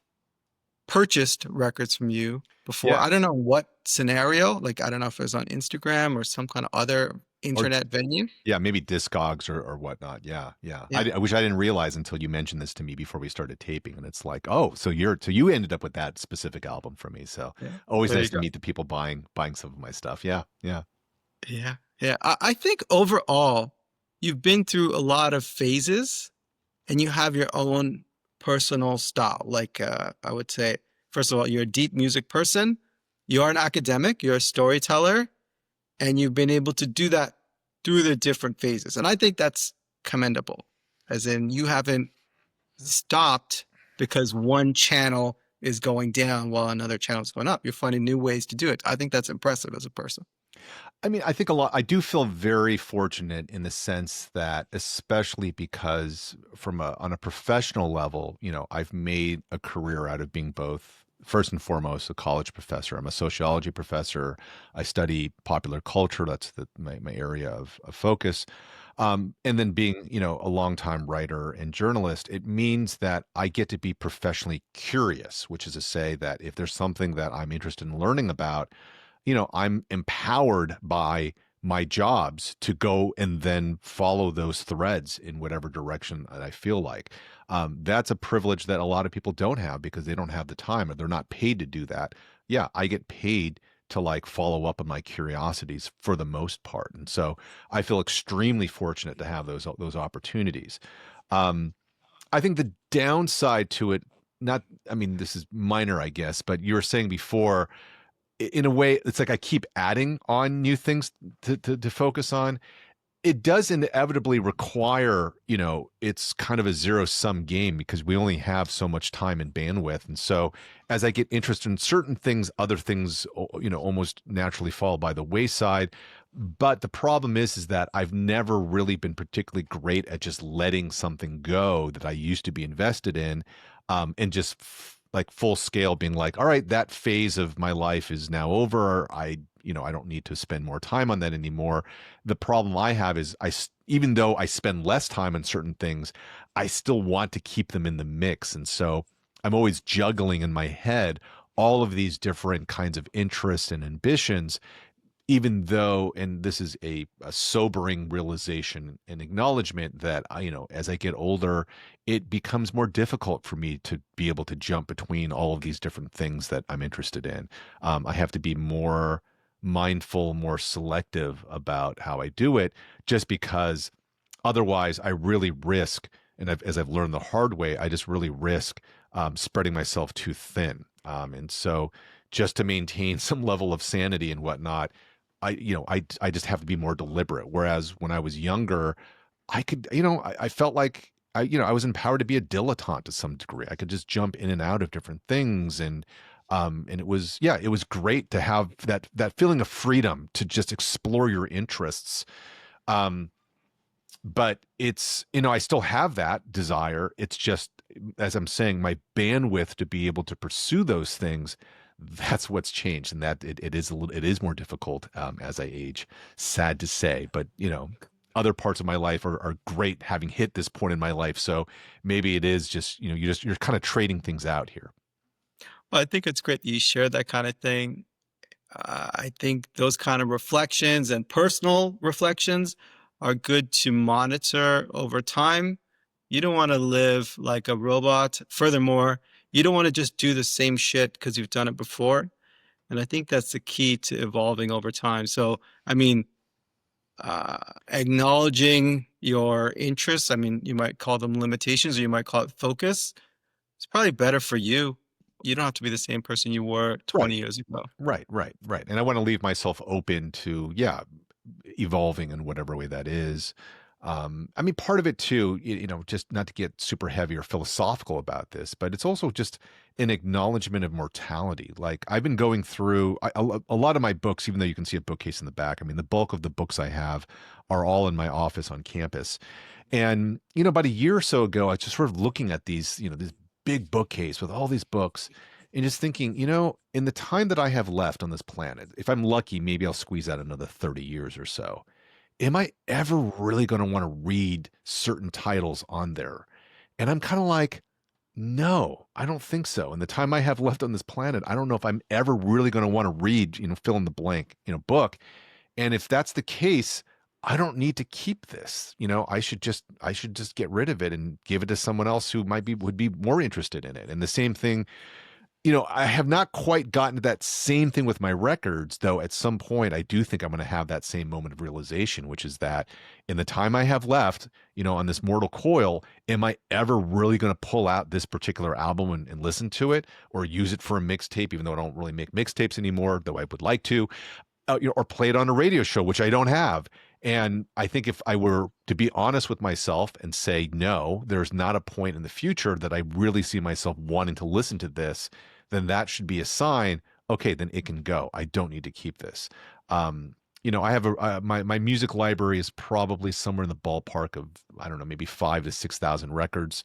purchased records from you before. Yeah. I don't know what scenario, like I don't know if it was on Instagram or some kind of other Or internet venue. yeah, maybe Discogs or whatnot. Yeah, yeah. Yeah. I wish I didn't realize until you mentioned this to me before we started taping, and it's like, oh, so you ended up with that specific album for me. So Yeah. always There you nice to go. meet the people buying some of my stuff. Yeah, yeah, Yeah. Yeah. I think overall, you've been through a lot of phases and you have your own personal style. Like, I would say, first of all, you're a deep music person. You are an academic. You're a storyteller. And you've been able to do that through the different phases. And I think that's commendable, as in you haven't stopped because one channel is going down while another channel is going up. You're finding new ways to do it. I think that's impressive as a person. I mean, I think a lot, I do feel very fortunate in the sense that, especially because on a professional level, I've made a career out of being both, first and foremost, a college professor. I'm a sociology professor. I study popular culture. That's my area of focus. And then being, a longtime writer and journalist, it means that I get to be professionally curious, which is to say that if there's something that I'm interested in learning about, I'm empowered by my jobs to go and then follow those threads in whatever direction that I feel like. That's a privilege that a lot of people don't have because they don't have the time or they're not paid to do that. Yeah, I get paid to like follow up on my curiosities for the most part. And so I feel extremely fortunate to have those opportunities. Um, I think the downside to it, not, I mean, this is minor, I guess, but you were saying before, in a way, it's like I keep adding on new things to focus on. It does inevitably require, it's kind of a zero sum game because we only have so much time and bandwidth. And so as I get interested in certain things, other things, almost naturally fall by the wayside. But the problem is that I've never really been particularly great at just letting something go that I used to be invested in, and just like full scale being like, all right, that phase of my life is now over. I don't need to spend more time on that anymore. The problem I have is even though I spend less time on certain things, I still want to keep them in the mix. And so I'm always juggling in my head all of these different kinds of interests and ambitions, even though, and this is a sobering realization and acknowledgement that as I get older, it becomes more difficult for me to be able to jump between all of these different things that I'm interested in. I have to be more mindful, more selective about how I do it, just because otherwise I really risk, and as I've learned the hard way, I just really risk spreading myself too thin. And so just to maintain some level of sanity and whatnot, I just have to be more deliberate. Whereas when I was younger, I could, I felt like I was empowered to be a dilettante to some degree. I could just jump in and out of different things, and it was, yeah, it was great to have that feeling of freedom to just explore your interests. Um, but it's, I still have that desire. It's just, as I'm saying, my bandwidth to be able to pursue those things, that's what's changed, and that it is more difficult as I age. Sad to say, but other parts of my life are great having hit this point in my life. So maybe it is just, you're kind of trading things out here. Well, I think it's great that you share that kind of thing. I think those kind of reflections and personal reflections are good to monitor over time. You don't want to live like a robot. Furthermore, you don't want to just do the same shit because you've done it before. And I think that's the key to evolving over time. So, I mean, acknowledging your interests, I mean, you might call them limitations or you might call it focus. It's probably better for you. You don't have to be the same person you were Right. 20 years ago. Right. And I want to leave myself open to, yeah, evolving in whatever way that is. I mean, part of it too, just not to get super heavy or philosophical about this, but it's also just an acknowledgement of mortality. Like I've been going through a lot of my books, even though you can see a bookcase in the back. I mean, the bulk of the books I have are all in my office on campus. And, about a year or so ago, I was just sort of looking at this big bookcase with all these books and just thinking, in the time that I have left on this planet, if I'm lucky, maybe I'll squeeze out another 30 years or so. Am I ever really going to want to read certain titles on there? And I'm kind of like, no, I don't think so. And the time I have left on this planet, I don't know if I'm ever really going to want to read, fill in the blank, book. And if that's the case, I don't need to keep this. I should just get rid of it and give it to someone else who would be more interested in it. And the same thing, I have not quite gotten to that same thing with my records, though at some point I do think I'm going to have that same moment of realization, which is that in the time I have left, on this mortal coil, am I ever really going to pull out this particular album and listen to it or use it for a mixtape, even though I don't really make mixtapes anymore, though I would like to, or play it on a radio show, which I don't have. And I think if I were to be honest with myself and say, no, there's not a point in the future that I really see myself wanting to listen to this, then that should be a sign, okay, then it can go. I don't need to keep this. I have my music library is probably somewhere in the ballpark of, I don't know, maybe 5 to 6,000 records,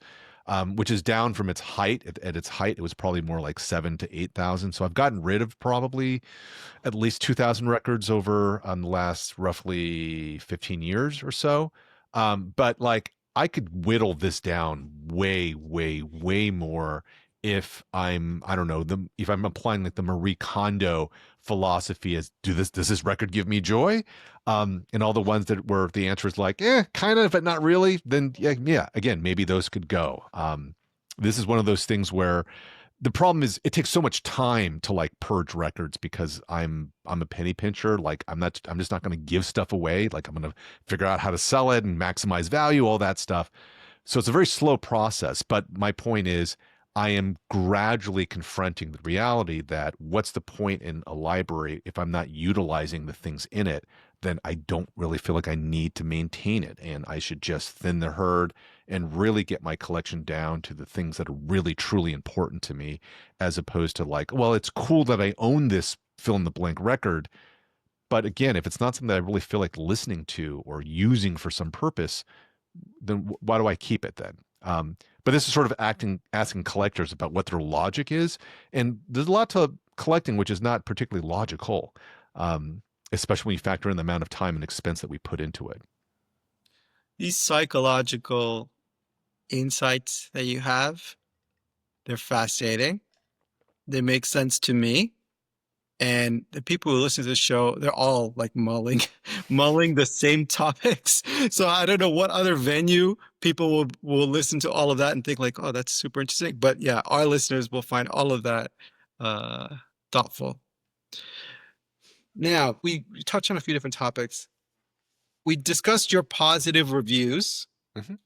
which is down from its height. At its height, it was probably more like 7 to 8,000. So I've gotten rid of probably at least 2,000 records over the last roughly 15 years or so. But like I could whittle this down way, way, way more if I don't know, if I'm applying like the Marie Kondo philosophy as does this record give me joy? And all the ones that were the answer is like, kind of, but not really, then yeah, again, maybe those could go. This is one of those things where the problem is it takes so much time to like purge records because I'm a penny pincher. Like I'm just not going to give stuff away. Like I'm going to figure out how to sell it and maximize value, all that stuff. So it's a very slow process. But my point is, I am gradually confronting the reality that what's the point in a library if I'm not utilizing the things in it? Then I don't really feel like I need to maintain it. And I should just thin the herd and really get my collection down to the things that are really, truly important to me, as opposed to like, well, it's cool that I own this fill in the blank record. But again, if it's not something that I really feel like listening to or using for some purpose, then why do I keep it then? But this is sort of asking collectors about what their logic is, and there's a lot to collecting which is not particularly logical, especially when you factor in the amount of time and expense that we put into it. These psychological insights that you have, they're fascinating. They make sense to me. And the people who listen to the show, they're all like mulling, mulling the same topics. So I don't know what other venue people will listen to all of that and think like, oh, that's super interesting. But yeah, our listeners will find all of that uh, thoughtful. Now, we touched on a few different topics. We discussed your positive reviews. Mhm.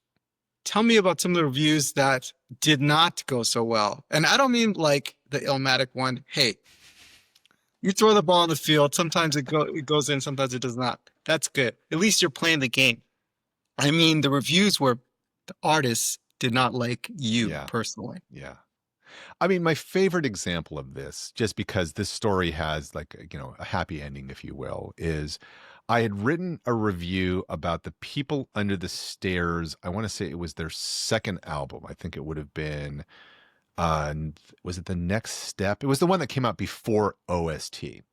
Tell me about some of the reviews that did not go so well. And I don't mean like the Illmatic one. Hey, you throw the ball on the field. Sometimes it goes in, sometimes it does not. That's good. At least you're playing the game. I mean, the reviews where the artists did not like you Yeah, personally. yeah. I mean, my favorite example of this, just because this story has like, a happy ending, if you will, is I had written a review about the People Under the Stairs. I want to say it was their second album. I think it would have been, was it The Next Step? It was the one that came out before OST.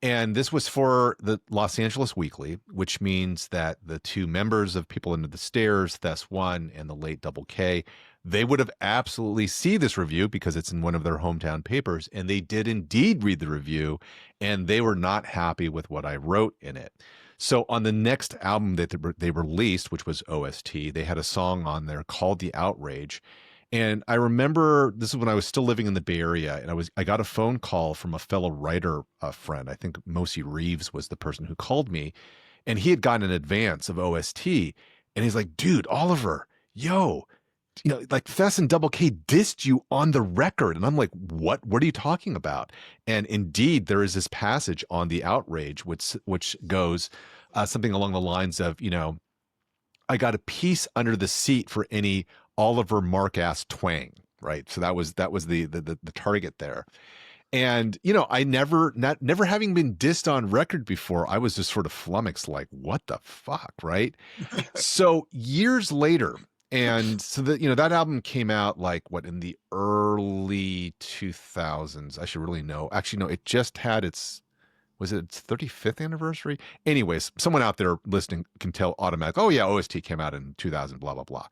And this was for the Los Angeles Weekly, which means that the two members of People Under the Stairs, Thess One and the late Double K, they would have absolutely see this review because it's in one of their hometown papers. And they did indeed read the review, and they were not happy with what I wrote in it. So on the next album that they released, which was OST, they had a song on there called The Outrage. And I remember this is when I was still living in the Bay Area, and I got a phone call from a fellow writer, friend. I think Mosi Reeves was the person who called me, and he had gotten an advance of OST, and he's like, "Dude, Oliver, yo, like Thess and Double K dissed you on the record," and I'm like, "What? What are you talking about?" And indeed, there is this passage on the outrage, which goes something along the lines of, I got a piece under the seat for any Oliver Mark-ass twang, right? So that was the target there. And I never having been dissed on record before, I was just sort of flummoxed, like, what the fuck, right? So years later, and so that album came out like what in the early 2000s. I should really know. Actually, no, it just had was it its 35th anniversary? Anyways, someone out there listening can tell automatically, oh yeah, OST came out in 2000, blah, blah, blah.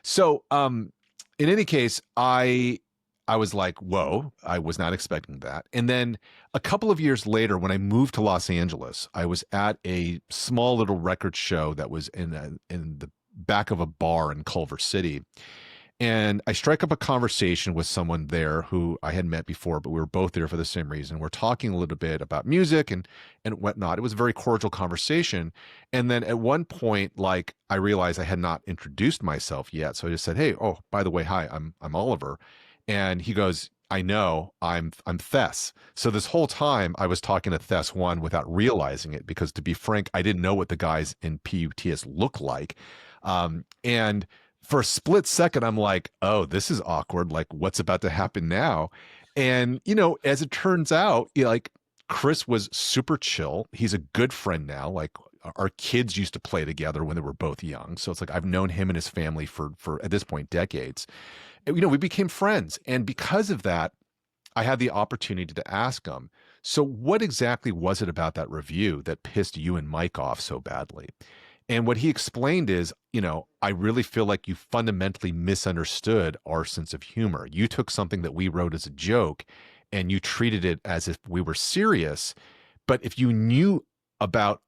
So, in any case, I was like, whoa, I was not expecting that. And then a couple of years later, when I moved to Los Angeles, I was at a small little record show that was in the back of a bar in Culver City. And I strike up a conversation with someone there who I had met before, but we were both there for the same reason. We're talking a little bit about music and whatnot. It was a very cordial conversation. And then at one point, like I realized I had not introduced myself yet. So I just said, "Hey, oh, by the way, hi, I'm Oliver." And he goes, "I know, I'm Thess." So this whole time I was talking to Thess One without realizing it, because to be frank, I didn't know what the guys in PUTS look like. And for a split second, I'm like, oh, this is awkward. Like, what's about to happen now? And, as it turns out, like Chris was super chill. He's a good friend now. Like our kids used to play together when they were both young. So it's like I've known him and his family for at this point decades. And, we became friends. And because of that, I had the opportunity to ask him, so what exactly was it about that review that pissed you and Mike off so badly? And what he explained is, I really feel like you fundamentally misunderstood our sense of humor. You took something that we wrote as a joke and you treated it as if we were serious. But if you knew about,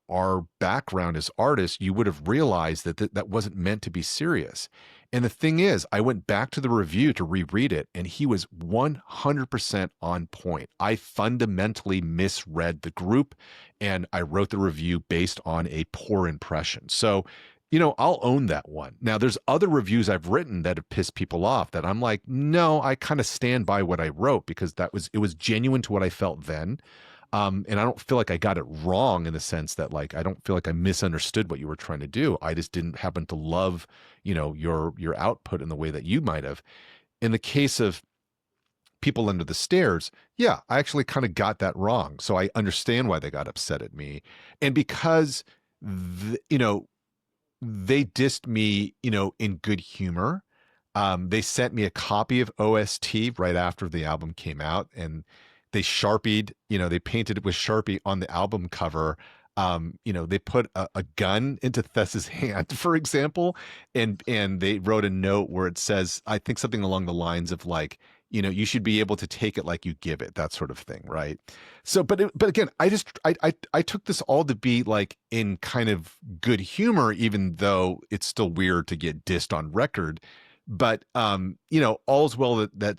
our background as artists, you would have realized that that wasn't meant to be serious. And the thing is, I went back to the review to reread it, and he was 100% on point. I fundamentally misread the group, and I wrote the review based on a poor impression. So, I'll own that one. Now, there's other reviews I've written that have pissed people off that I'm like, no, I kind of stand by what I wrote because it was genuine to what I felt then. And I don't feel like I got it wrong in the sense that like I don't feel like I misunderstood what you were trying to do. I just didn't happen to love, your output in the way that you might have. In the case of People Under the Stairs, yeah, I actually kind of got that wrong. So I understand why they got upset at me. And because they dissed me, in good humor. They sent me a copy of OST right after the album came out, and they painted it with Sharpie on the album cover. They put a gun into Thess's hand, for example, and they wrote a note where it says, I think something along the lines of like, you should be able to take it like you give it, that sort of thing, right? So, but again, I took this all to be like in kind of good humor, even though it's still weird to get dissed on record. But all's well that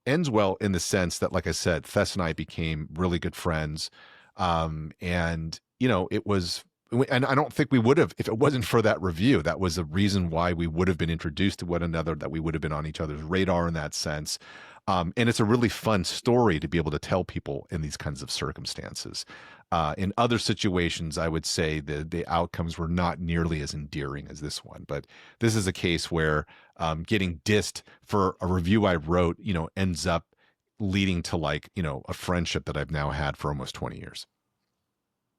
ends well in the sense that, like I said, Thess and I became really good friends. And it was, and I don't think we would have if it wasn't for that review. That was the reason why we would have been introduced to one another, that we would have been on each other's radar in that sense. And it's a really fun story to be able to tell people in these kinds of circumstances. In other situations, I would say the outcomes were not nearly as endearing as this one. But this is a case where getting dissed for a review I wrote, ends up leading to like, a friendship that I've now had for almost 20 years.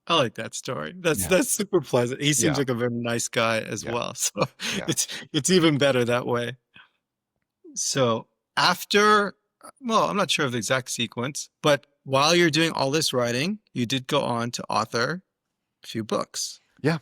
I like that story. Yeah. That's super pleasant. He seems Yeah. like a very nice guy as Yeah. well. So Yeah. it's even better that way. So after, well, I'm not sure of the exact sequence, but while you're doing all this writing, you did go on to author a few books. Yeah.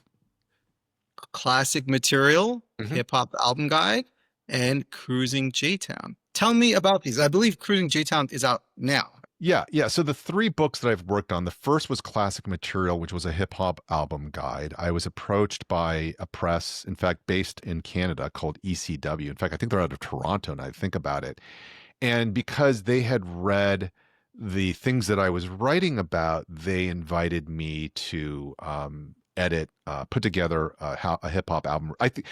Classic Material, Mhm. Hip Hop Album Guide, and Cruising J-Town. Tell me about these. I believe Cruising J-Town is out now. Yeah, yeah. So the three books that I've worked on, the first was Classic Material, which was a hip hop album guide. I was approached by a press, in fact, based in Canada called ECW. In fact, I think they're out of Toronto, and I think about it. And because they had read the things that I was writing about, they invited me to edit, put together a hip hop album. I think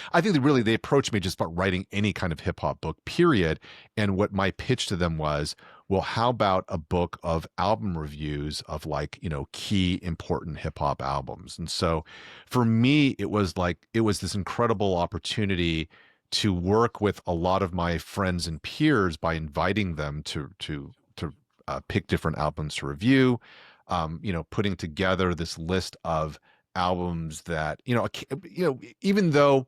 they approached me just about writing any kind of hip hop book, period. And what my pitch to them was, well, how about a book of album reviews of like, key important hip hop albums? And so for me, it was this incredible opportunity to work with a lot of my friends and peers by inviting them to pick different albums to review, putting together this list of albums that, even though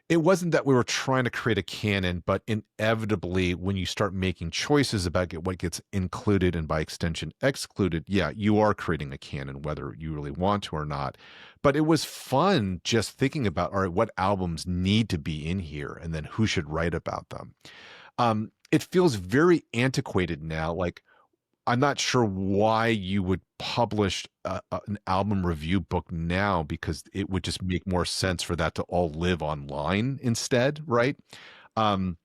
it wasn't that we were trying to create a canon, but inevitably, when you start making choices about what gets included and by extension excluded, yeah, you are creating a canon, whether you really want to or not. But it was fun just thinking about, all right, what albums need to be in here, and then who should write about them. It feels very antiquated now. Like, I'm not sure why you would publish an album review book now, because it would just make more sense for that to all live online instead, right? Um,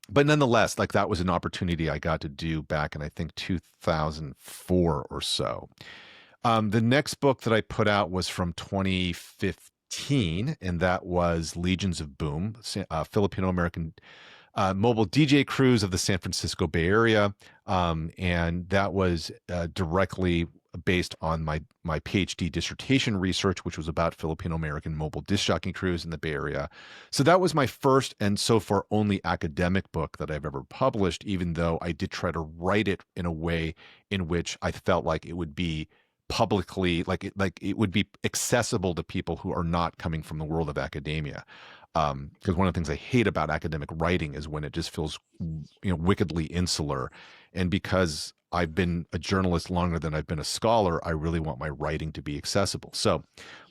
but nonetheless, like that was an opportunity I got to do back in I think 2004 or so. The next book that I put out was from 2015, and that was Legions of Boom, Filipino American mobile DJ crews of the San Francisco Bay Area. And that was directly based on my PhD dissertation research, which was about Filipino American mobile disc jockey crews in the Bay Area. So that was my first and so far only academic book that I've ever published, even though I did try to write it in a way in which I felt like it would be publicly, like it would be accessible to people who are not coming from the world of academia. Because one of the things I hate about academic writing is when it just feels, wickedly insular. And because I've been a journalist longer than I've been a scholar, I really want my writing to be accessible. So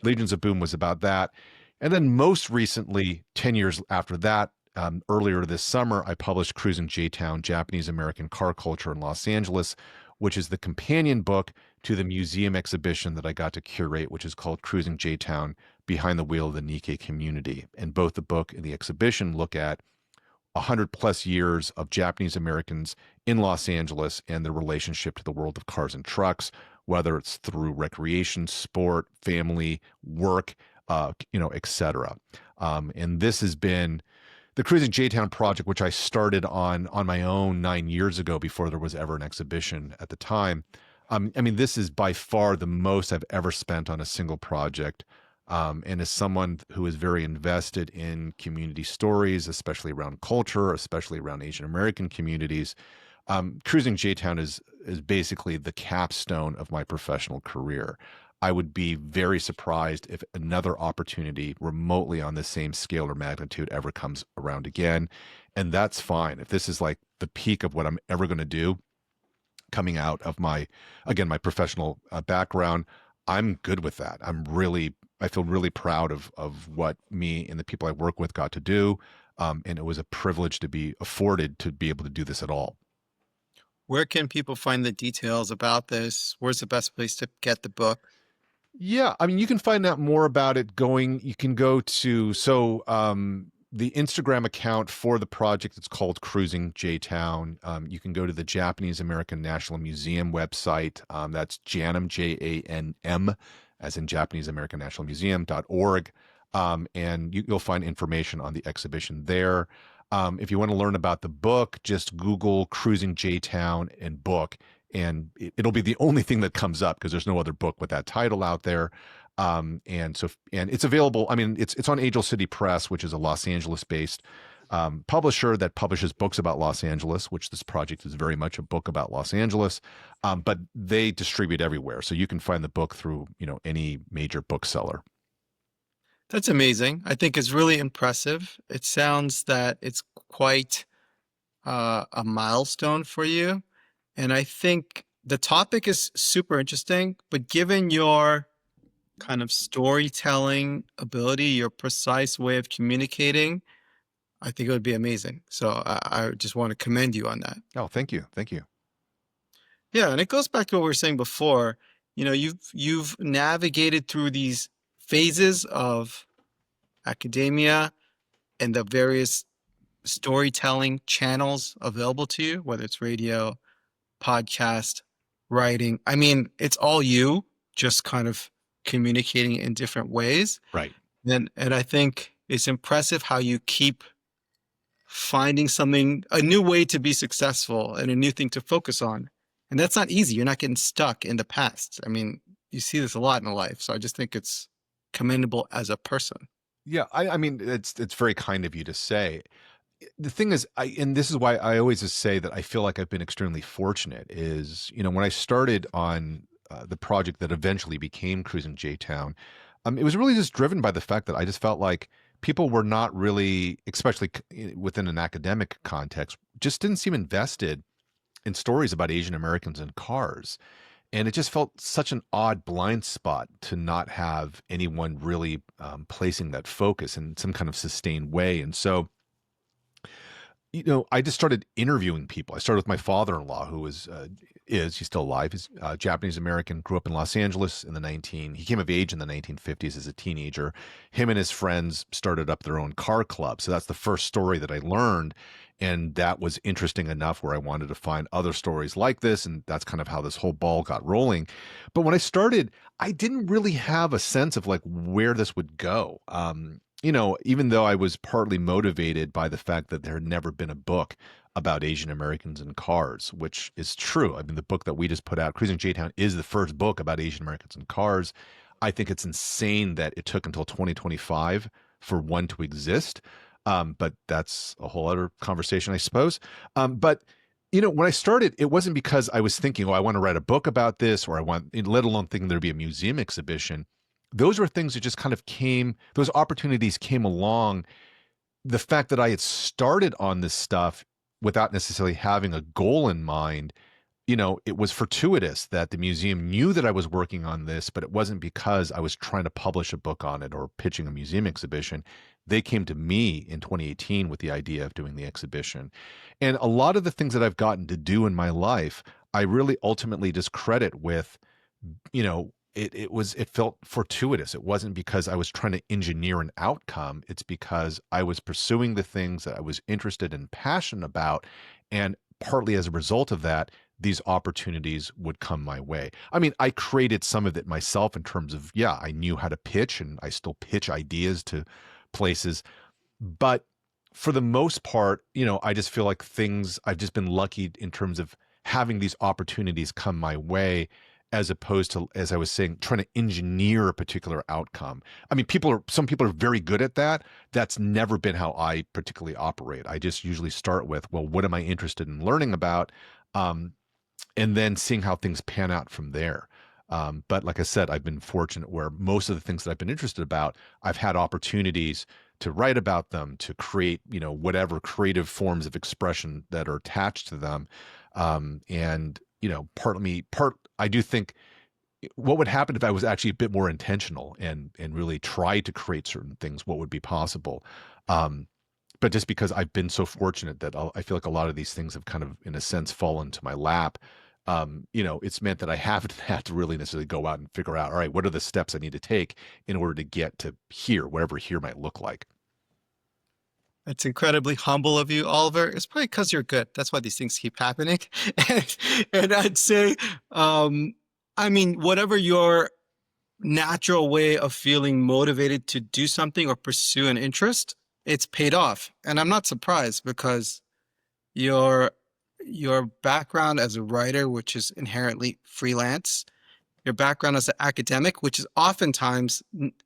Legions of Boom was about that. And then most recently, 10 years after that, earlier this summer, I published Cruising J-Town, Japanese American Car Culture in Los Angeles, which is the companion book to the museum exhibition that I got to curate, which is called Cruising J-Town, Behind the Wheel of the Nikkei Community. And both the book and the exhibition look at 100 plus years of Japanese Americans in Los Angeles and their relationship to the world of cars and trucks, whether it's through recreation, sport, family, work, etc. And this has been the Cruising J-Town project, which I started on my own 9 years ago before there was ever an exhibition at the time. I mean, this is by far the most I've ever spent on a single project. And as someone who is very invested in community stories, especially around culture, especially around Asian American communities, Cruising J-Town is basically the capstone of my professional career. I would be very surprised if another opportunity remotely on the same scale or magnitude ever comes around again. And that's fine. If this is like the peak of what I'm ever going to do, coming out of my professional background, I'm good with that. I feel really proud of what me and the people I work with got to do. And it was a privilege to be afforded to be able to do this at all. Where can people find the details about this? Where's the best place to get the book? Yeah, I mean, you can find out more about it you can go to, the Instagram account for the project, it's called Cruising J-Town. You can go to the Japanese American National Museum website. That's JANM, JANM, as in Japanese American National Museum.org. And you'll find information on the exhibition there. If you want to learn about the book, just Google Cruising J-Town and book, and it'll be the only thing that comes up because there's no other book with that title out there. And it's available. I mean, it's on Angel City Press, which is a Los Angeles-based publisher that publishes books about Los Angeles, which this project is very much a book about Los Angeles. But they distribute everywhere, so you can find the book through any major bookseller. That's amazing. I think it's really impressive. It sounds that it's quite a milestone for you. And I think the topic is super interesting, but given your kind of storytelling ability, your precise way of communicating, I think it would be amazing. So I just want to commend you on that. Oh, thank you, thank you. Yeah, and it goes back to what we were saying before. You've navigated through these phases of academia and the various storytelling channels available to you, whether it's radio, podcast, writing. I mean, it's all you, just kind of communicating in different ways. Right. And I think it's impressive how you keep finding a new way to be successful and a new thing to focus on. And that's not easy. You're not getting stuck in the past. I mean, you see this a lot in life. So I just think it's commendable as a person. Yeah, I mean, it's very kind of you to say. The thing is, and this is why I always just say that I feel like I've been extremely fortunate is, when I started on the project that eventually became Cruising J-Town, it was really just driven by the fact that I just felt like people were not really, especially within an academic context, just didn't seem invested in stories about Asian Americans and cars. And it just felt such an odd blind spot to not have anyone really placing that focus in some kind of sustained way. And so, I just started interviewing people. I started with my father-in-law, who he's still alive. He's Japanese American, grew up in Los Angeles he came of age in the 1950s as a teenager. Him and his friends started up their own car club. So that's the first story that I learned. And that was interesting enough where I wanted to find other stories like this. And that's kind of how this whole ball got rolling. But when I started, I didn't really have a sense of like where this would go. Even though I was partly motivated by the fact that there had never been a book about Asian Americans in cars, which is true. I mean, the book that we just put out, Cruising J-Town, is the first book about Asian Americans in cars. I think it's insane that it took until 2025 for one to exist. But that's a whole other conversation, I suppose. But when I started, it wasn't because I was thinking, oh, I want to write a book about this, or I want, let alone thinking there'd be a museum exhibition. Those were things that just kind of came, those opportunities came along. The fact that I had started on this stuff without necessarily having a goal in mind, it was fortuitous that the museum knew that I was working on this, but it wasn't because I was trying to publish a book on it or pitching a museum exhibition. They came to me in 2018 with the idea of doing the exhibition. And a lot of the things that I've gotten to do in my life, I really ultimately discredit with, it felt fortuitous. It wasn't because I was trying to engineer an outcome. It's because I was pursuing the things that I was interested and passionate about. And partly as a result of that, these opportunities would come my way. I mean, I created some of it myself in terms of, yeah, I knew how to pitch and I still pitch ideas to places. But for the most part, I just feel like I've just been lucky in terms of having these opportunities come my way, as opposed to, as I was saying, trying to engineer a particular outcome. I mean, some people are very good at that. That's never been how I particularly operate. I just usually start with, well, what am I interested in learning about? And then seeing how things pan out from there. But like I said, I've been fortunate where most of the things that I've been interested about, I've had opportunities to write about them, to create, whatever creative forms of expression that are attached to them. And, I do think what would happen if I was actually a bit more intentional and really tried to create certain things, what would be possible. But just because I've been so fortunate that I feel like a lot of these things have kind of, in a sense, fallen to my lap. It's meant that I haven't had to really necessarily go out and figure out, all right, what are the steps I need to take in order to get to here, whatever here might look like. It's incredibly humble of you, Oliver. It's probably because you're good. That's why these things keep happening. And, and I'd say, I mean, whatever your natural way of feeling motivated to do something or pursue an interest, it's paid off. And I'm not surprised because your your background as a writer, which is inherently freelance, your background as an academic, which is oftentimes,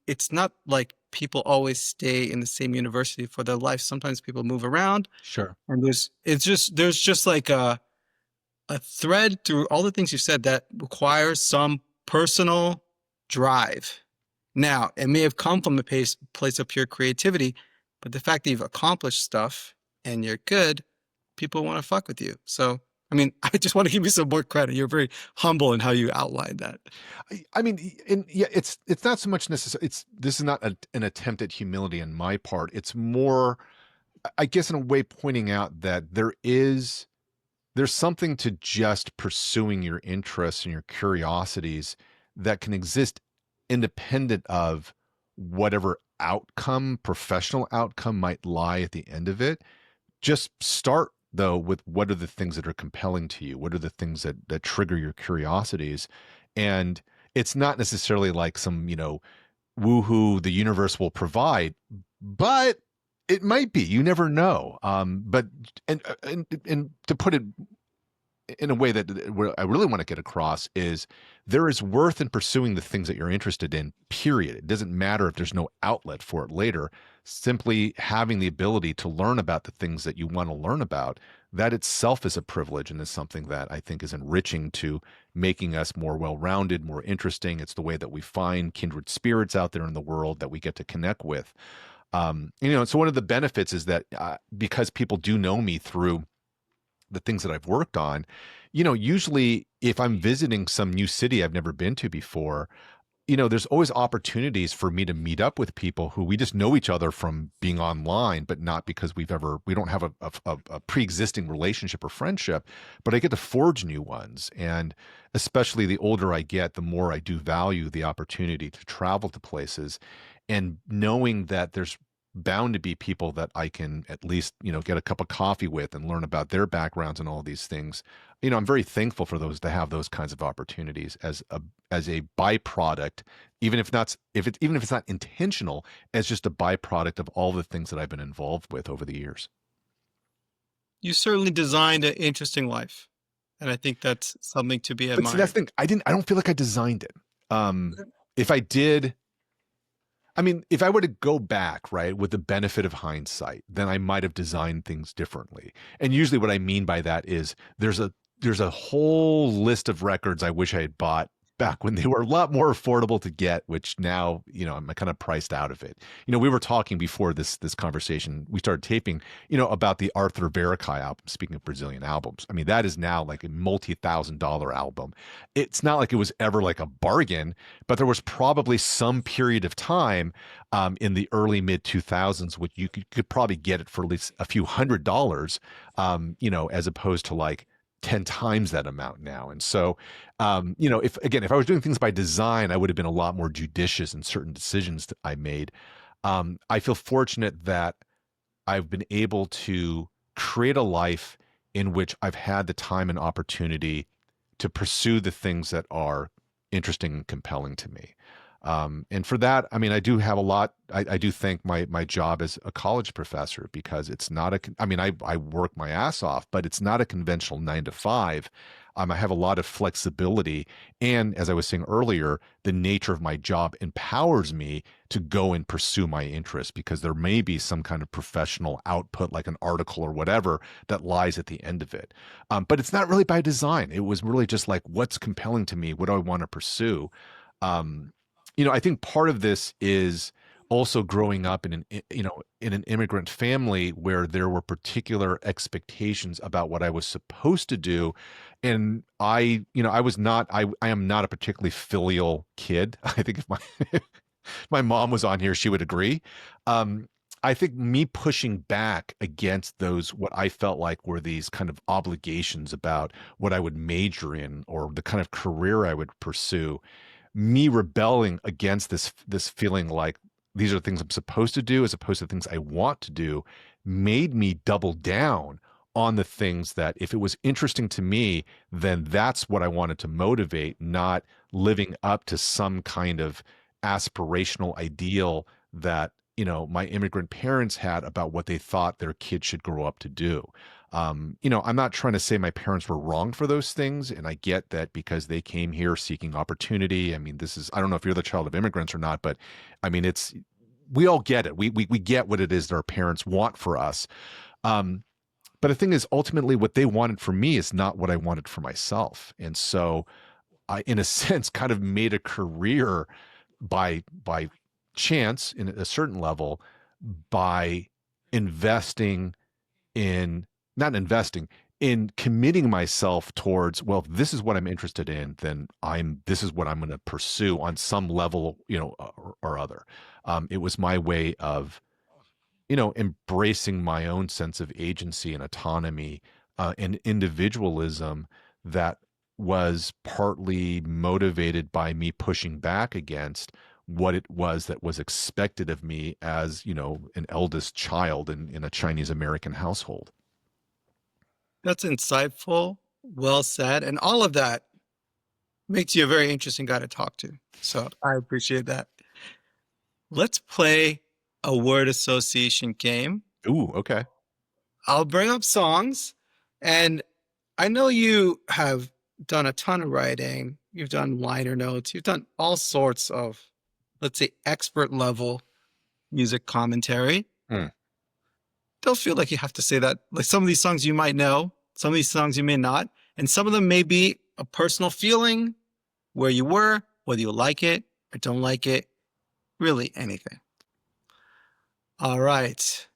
it's not like people always stay in the same university for their life. Sometimes people move around, Sure. and there's just like a thread through all the things you said that requires some personal drive. Now, it may have come from a place of pure creativity, but the fact that you've accomplished stuff and you're good, people want to fuck with you. So, I mean, I just want to give you some more credit. You're very humble in how you outlined that. I mean, and yeah, it's not so much necessary. This is not an attempt at humility on my part. It's more, I guess, in a way, pointing out that there's something to just pursuing your interests and your curiosities that can exist independent of whatever outcome, professional outcome might lie at the end of it. Just start though with what are the things that are compelling to you? What are the things that trigger your curiosities? And it's not necessarily like some, woohoo, the universe will provide, but it might be. You never know. But and to put it in a way that what I really want to get across is there is worth in pursuing the things that you're interested in, period. It doesn't matter if there's no outlet for it later. Simply having the ability to learn about the things that you want to learn about, that itself is a privilege and is something that I think is enriching to making us more well-rounded, more interesting. It's the way that we find kindred spirits out there in the world that we get to connect with. So one of the benefits is that because people do know me through the things that I've worked on, usually if I'm visiting some new city I've never been to before, there's always opportunities for me to meet up with people who we just know each other from being online, but not because we don't have a pre-existing relationship or friendship, but I get to forge new ones. And especially the older I get, the more I do value the opportunity to travel to places and knowing that there's bound to be people that I can at least, get a cup of coffee with and learn about their backgrounds and all these things. I'm very thankful for those to have those kinds of opportunities as a byproduct, even if it's not intentional, as just a byproduct of all the things that I've been involved with over the years. you certainly designed an interesting life. And I think that's something to be But see, that's admired. the thing. I don't feel like I designed it. If I did, I mean, if I were to go back, right, with the benefit of hindsight, then I might have designed things differently. And usually what I mean by that is there's a whole list of records I wish I had bought back when they were a lot more affordable to get, which now, I'm kind of priced out of it. We were talking before this conversation, we started taping, about the Arthur Veracai album, speaking of Brazilian albums. I mean, that is now like a multi-thousand-dollar album. It's not like it was ever like a bargain, but there was probably some period of time in the early mid 2000s, which you could probably get it for at least a few $100, as opposed to like 10 times that amount now. And so, if I was doing things by design, I would have been a lot more judicious in certain decisions that I made. I feel fortunate that I've been able to create a life in which I've had the time and opportunity to pursue the things that are interesting and compelling to me. And for that, I mean, I do have a lot. I do thank my job as a college professor, because it's not I mean, I work my ass off, but it's not a conventional 9 to 5. I have a lot of flexibility. And as I was saying earlier, the nature of my job empowers me to go and pursue my interests, because there may be some kind of professional output, like an article or whatever, that lies at the end of it. But it's not really by design. It was really just like, what's compelling to me? What do I want to pursue? Um, I think part of this is also growing up in an immigrant family where there were particular expectations about what I was supposed to do. And I am not a particularly filial kid. I think if my mom was on here, she would agree. Um, I think me pushing back against those, what I felt like were these kind of obligations about what I would major in or the kind of career I would pursue, me rebelling against this feeling like these are things I'm supposed to do as opposed to things I want to do, made me double down on the things that, if it was interesting to me, then that's what I wanted to motivate, not living up to some kind of aspirational ideal that my immigrant parents had about what they thought their kids should grow up to do. I'm not trying to say my parents were wrong for those things, and I get that because they came here seeking opportunity. I mean, I don't know if you're the child of immigrants or not, but I mean, we all get it. We get what it is that our parents want for us. Um, but the thing is, ultimately, what they wanted for me is not what I wanted for myself. And so I, in a sense, kind of made a career by chance in a certain level by investing in not investing in committing myself towards, well, if this is what I'm interested in, then this is what I'm going to pursue on some level, or other. It was my way of embracing my own sense of agency and autonomy, and individualism that was partly motivated by me pushing back against what it was that was expected of me as, an eldest child in a Chinese American household. That's insightful, well said, and all of that makes you a very interesting guy to talk to. So I appreciate that. Let's play a word association game. Ooh, okay. I'll bring up songs, and I know you have done a ton of writing. You've done liner notes. You've done all sorts of, let's say, expert level music commentary. Hmm. Don't feel like you have to say that. Like, some of these songs you might know, some of these songs you may not, and some of them may be a personal feeling, where you were, whether you like it or don't like it, really anything. All right.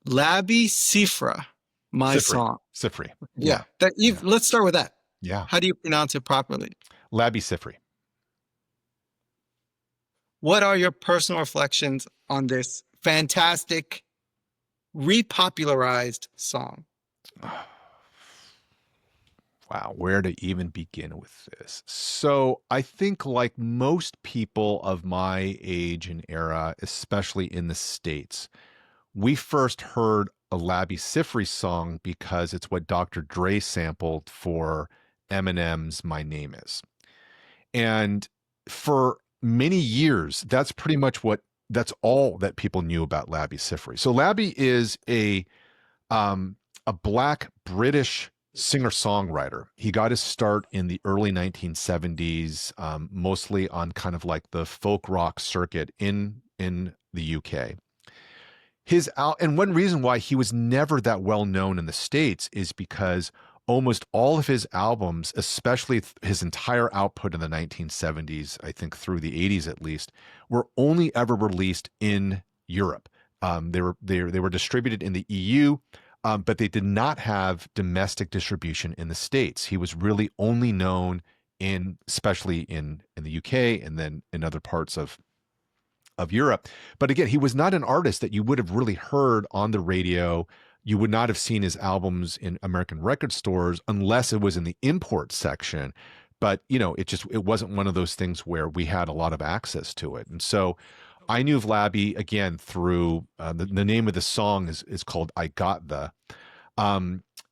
Labby Sifra, my Sifri. song. Sifri. Yeah. Yeah. Yeah. Let's start with that. Yeah. How do you pronounce it properly? Labby Sifri. What are your personal reflections on this fantastic, repopularized song? Wow, where to even begin with this? So, I think, like most people of my age and era, especially in the States, we first heard a Labby Sifri song because it's what Dr. Dre sampled for Eminem's My Name Is. And for many years, that's all that people knew about Labby Sifri. So Labby is a black British singer-songwriter. He got his start in the early 1970s, mostly on kind of like the folk rock circuit in the UK. And one reason why he was never that well known in the States is because almost all of his albums, especially his entire output in the 1970s, I think through the 80s at least, were only ever released in Europe. They were distributed in the EU, but they did not have domestic distribution in the States. He was really only known especially in the UK and then in other parts of Europe. But again, he was not an artist that you would have really heard on the radio. You would not have seen his albums in American record stores unless it was in the import section. But it wasn't one of those things where we had a lot of access to it. And so I knew of Labby again through the name of the song is called "I Got the,"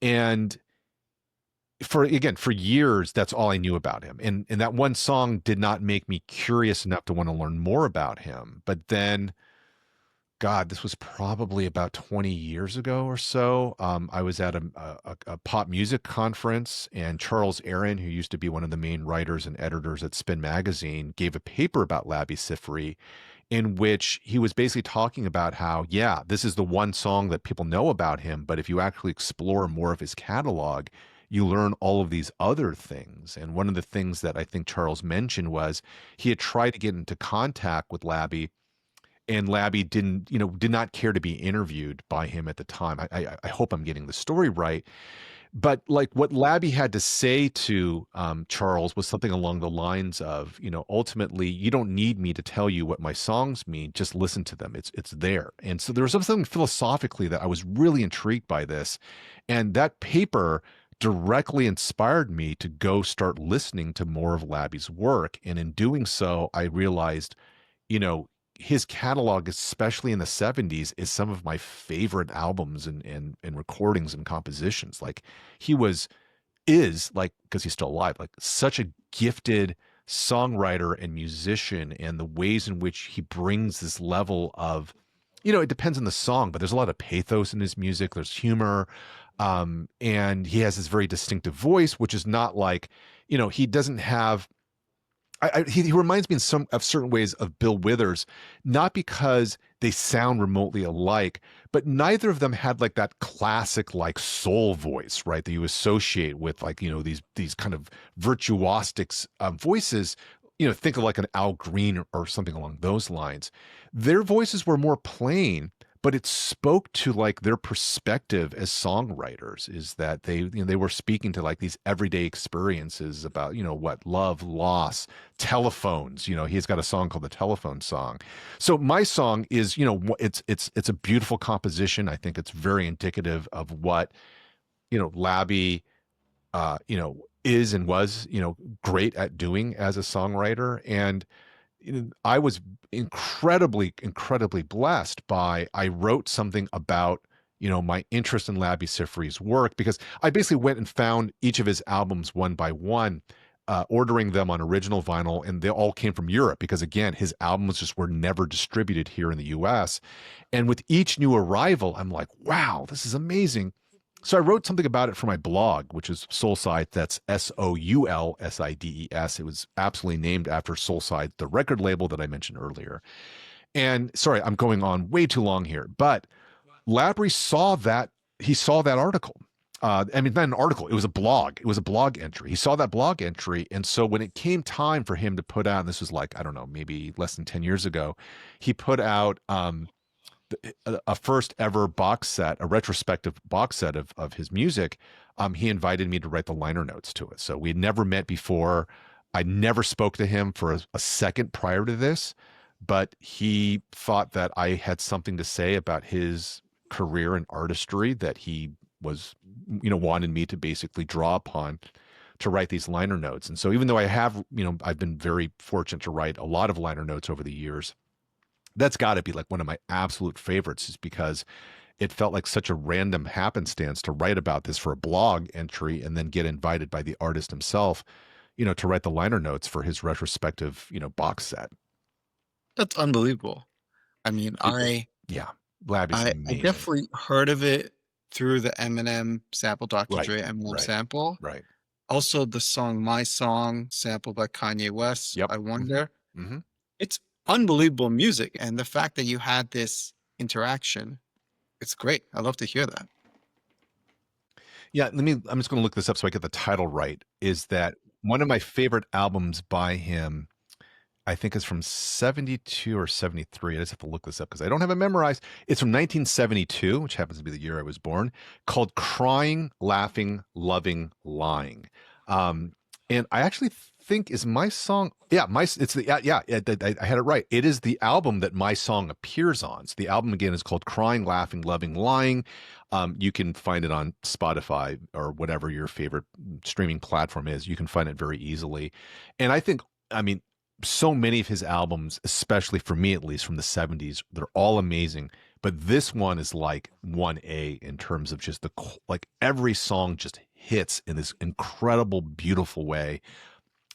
and for years that's all I knew about him, and that one song did not make me curious enough to want to learn more about him. But then, God, this was probably about 20 years ago or so. I was at a pop music conference, and Charles Aaron, who used to be one of the main writers and editors at Spin Magazine, gave a paper about Labi Siffre in which he was basically talking about how, yeah, this is the one song that people know about him, but if you actually explore more of his catalog, you learn all of these other things. And one of the things that I think Charles mentioned was he had tried to get into contact with Labby, and Labby did not care to be interviewed by him at the time. I hope I'm getting the story right. But like what Labby had to say to Charles was something along the lines of, ultimately, you don't need me to tell you what my songs mean. Just listen to them. It's there. And so there was something philosophically that I was really intrigued by this. And that paper directly inspired me to go start listening to more of Labby's work. And in doing so, I realized, you know, his catalog, especially in the 70s, is some of my favorite albums and recordings and compositions. Like he is like, because he's still alive, like such a gifted songwriter and musician, and the ways in which he brings this level of, it depends on the song, but there's a lot of pathos in his music. There's humor. And he has this very distinctive voice, which is not like, he doesn't have he reminds me in some of certain ways of Bill Withers, not because they sound remotely alike, but neither of them had like that classic like soul voice, right? That you associate with like these kind of virtuosic voices. Think of like an Al Green or something along those lines. Their voices were more plain, but it spoke to like their perspective as songwriters, is that they were speaking to like these everyday experiences about what love, loss, telephones. He's got a song called the Telephone Song. So my song is, it's a beautiful composition. I think it's very indicative of what Labby is and was great at doing as a songwriter. And I was incredibly, incredibly blessed by, I wrote something about, my interest in Labi Siffre's work, because I basically went and found each of his albums one by one, ordering them on original vinyl, and they all came from Europe because, again, his albums just were never distributed here in the US. And with each new arrival, I'm like, wow, this is amazing. So I wrote something about it for my blog, which is Soulside. That's Soulsides. It was absolutely named after Soulside, the record label that I mentioned earlier. And sorry, I'm going on way too long here, but Labry saw that. He saw that article. I mean, not an article, it was a blog. It was a blog entry. He saw that blog entry. And so when it came time for him to put out, and this was like, I don't know, maybe less than 10 years ago, he put out a first ever box set, a retrospective box set of his music. He invited me to write the liner notes to it. So we had never met before. I never spoke to him for a second prior to this, but he thought that I had something to say about his career and artistry that he was, wanted me to basically draw upon to write these liner notes. And so even though I've been very fortunate to write a lot of liner notes over the years, that's got to be like one of my absolute favorites, is because it felt like such a random happenstance to write about this for a blog entry and then get invited by the artist himself, to write the liner notes for his retrospective, box set. That's unbelievable. I mean, It, yeah, Labby's I amazing. definitely heard of it. through the Eminem sample, Dr. Right, Dre Eminem right, sample. right. Also, the song My Song, sampled by Kanye West, Yep. I Hmm. Wonder. Hmm. It's unbelievable music. And the fact that you had this interaction, it's great. I love to hear that. Yeah, I'm just going to look this up so I get the title right. Is that one of my favorite albums by him? I think is from 72 or 73. I just have to look this up because I don't have it memorized. It's from 1972, which happens to be the year I was born, called Crying, Laughing, Loving, Lying. Um, and I actually think is my song. Yeah, it's the yeah, I had it right. It is the album that my song appears on. So the album again is called Crying, Laughing, Loving, Lying. You can find it on Spotify or whatever your favorite streaming platform is. You can find it very easily. And I mean, so many of his albums, especially for me at least from the 70s, they're all amazing. But this one is like 1A in terms of just like every song just hits in this incredible, beautiful way.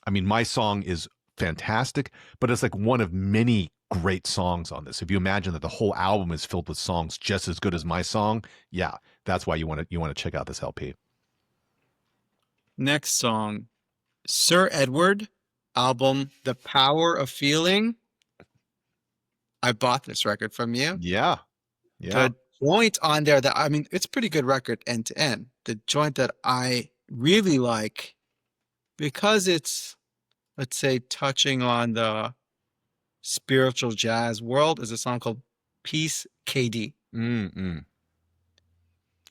I mean, my song is fantastic, but it's like one of many great songs on this. If you imagine that the whole album is filled with songs just as good as my song, yeah, that's why you want to check out this LP. Next song, Sir Edward, album The Power of Feeling. I bought this record from you. Yeah, yeah. The joint on there that, I mean, it's a pretty good record end to end. The joint that I really like, because it's, let's say, touching on the spiritual jazz world, is a song called Peace KD. Mm-mm.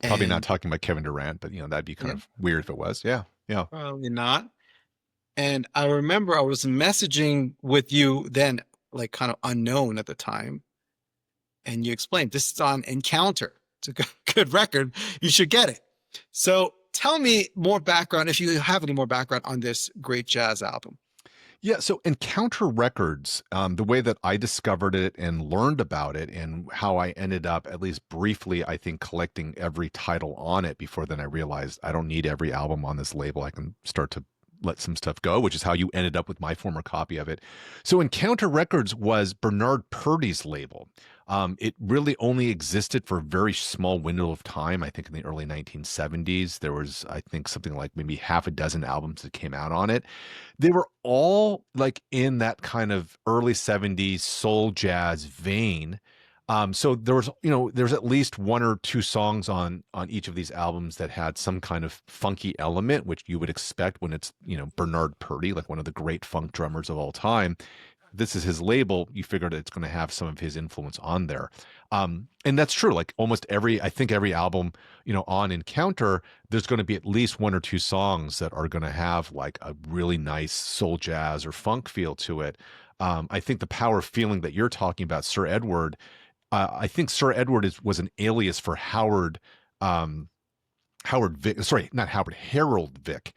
Probably not And talking about Kevin Durant, but that'd be kind yeah, of weird if it was. Yeah, yeah. probably not. And I remember I was messaging with you then, like kind of unknown at the time, and you explained this is on Encounter. It's a good, good record. You should get it. So tell me more background, if you have any more background on this great jazz album. Yeah, so Encounter Records, the way that I discovered it and learned about it, and how I ended up, at least briefly, I think, collecting every title on it before then I realized I don't need every album on this label. I can start to let some stuff go, which is how you ended up with my former copy of it. So Encounter Records was Bernard Purdy's label. It really only existed for a very small window of time. I think in the early 1970s, there was, I think, something like maybe half a dozen albums that came out on it. They were all like in that kind of early 70s soul jazz vein. So there's at least one or two songs on each of these albums that had some kind of funky element, which you would expect when it's, Bernard Purdy, like one of the great funk drummers of all time. This is his label. You figured it's going to have some of his influence on there. And that's true. Like almost I think every album, on Encounter, there's going to be at least one or two songs that are going to have like a really nice soul jazz or funk feel to it. I think the power feeling that you're talking about, Sir Edward, I think Sir Edward was an alias for um, Howard Vick, sorry, not Howard, Harold Vick,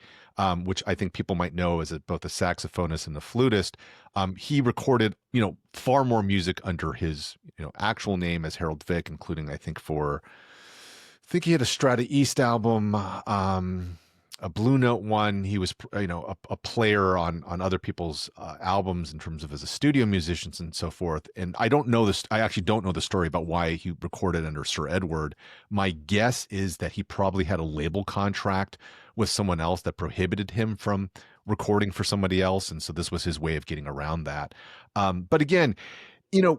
which I think people might know as both a saxophonist and a flutist. He recorded, far more music under his, actual name as Harold Vick, including, I think he had a Strata East album, a Blue Note one. He was, a player on other people's albums in terms of as a studio musicians and so forth. And I don't know this. I actually don't know the story about why he recorded under Sir Edward. My guess is that he probably had a label contract with someone else that prohibited him from recording for somebody else, and so this was his way of getting around that. But again,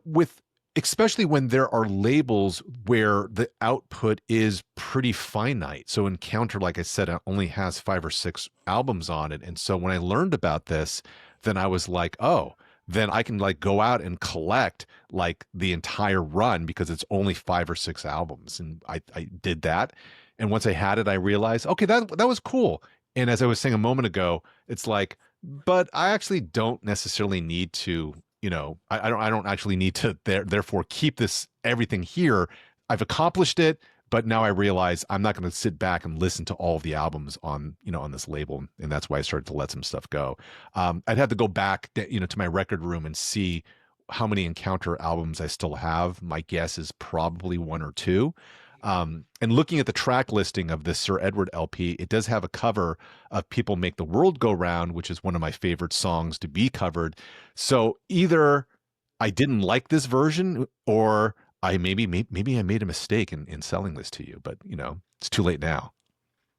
with especially when there are labels where the output is pretty finite. So Encounter, like I said, only has 5 or 6 albums on it. And so when I learned about this, then I was like, oh, then I can like go out and collect like the entire run because it's only 5 or 6 albums. And I did that. And once I had it, I realized, okay, that was cool. And as I was saying a moment ago, it's like, but I actually don't necessarily need to, I don't actually need to therefore keep this everything here. I've accomplished it, but now I realize I'm not going to sit back and listen to all of the albums on this label, and that's why I started to let some stuff go. I'd have to go back, to my record room and see how many Encounter albums I still have. My guess is probably one or two. And looking at the track listing of this Sir Edward LP, it does have a cover of People Make the World Go Round, which is one of my favorite songs to be covered. So either I didn't like this version or maybe I made a mistake in selling this to you, but it's too late now.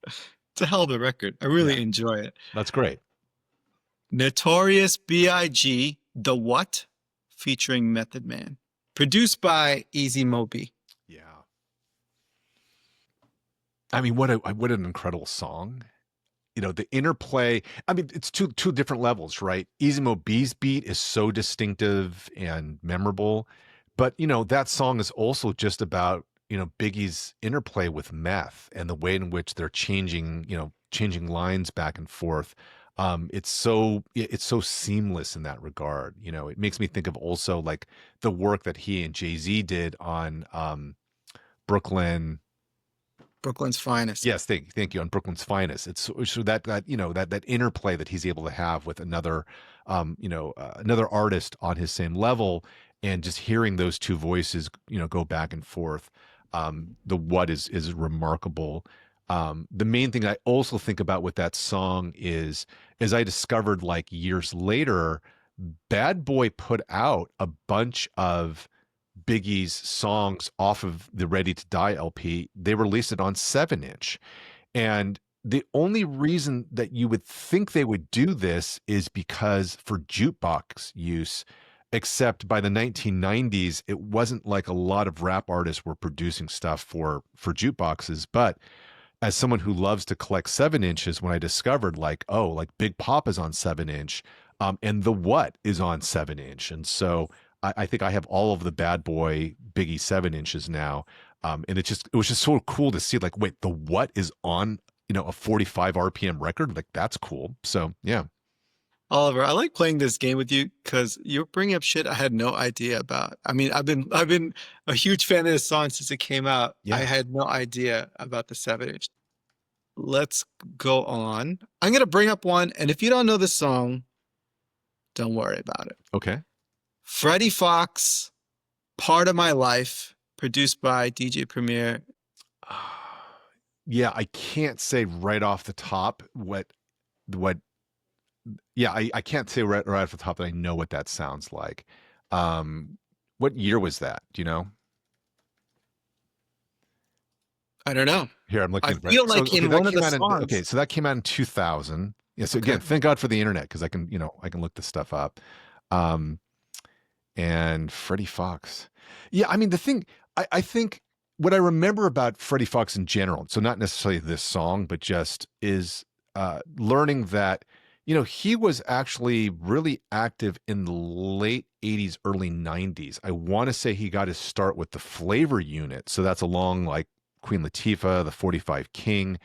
It's a hell of a record. I Yeah, really enjoy it. that's great. Notorious B.I.G. The What? Featuring Method Man. Produced by Easy Moby. Yeah. I mean, what an incredible song. The interplay. I mean, it's two different levels, right? Izimo B's beat is so distinctive and memorable, but that song is also just about Biggie's interplay with meth and the way in which they're changing lines back and forth. It's so seamless in that regard. It makes me think of also like the work that he and Jay-Z did on Brooklyn. Brooklyn's Finest. Yes, thank you on Brooklyn's Finest. It's so that interplay that he's able to have with another artist on his same level, and just hearing those two voices, go back and forth. The what is remarkable. The main thing I also think about with that song is, as I discovered like years later, Bad Boy put out a bunch of Biggie's songs off of the Ready to Die LP. They released it on 7-inch. And the only reason that you would think they would do this is because for jukebox use, except by the 1990s, it wasn't like a lot of rap artists were producing stuff for jukeboxes. But as someone who loves to collect 7-inches, when I discovered like, oh, like Big Pop is on 7-inch, and The What is on 7-inch. And so I think I have all of the Bad Boy Biggie 7-inches now. And it was just so cool to see like, wait, The What is on, a 45 RPM record? Like that's cool. So yeah. Oliver, I like playing this game with you because you're bringing up shit I had no idea about. I mean, I've been a huge fan of this song since it came out. I Yeah. had no idea about the 7-inch. Let's go on. I'm gonna bring up one, and if you don't know the song, don't worry about it. Okay. Freddie Fox, Part of My Life, produced by DJ Premier. Yeah, I can't say right off the top what yeah, I can't say right off the top that I know what that sounds like. Um, what year was that? Do you know? I don't know. Here, I'm looking I at it right. feel So, like okay, in that one of the came out in songs. so that came out in 2000. Yeah, so Okay. again, thank God for the internet because I can look this stuff up. Um, and Freddie Fox. Yeah, I mean I think what I remember about Freddie Fox in general, so not necessarily this song, but just is learning that he was actually really active in the late 80s, early 90s. I want to say he got his start with the Flavor Unit. So that's along like Queen Latifah, the 45 King.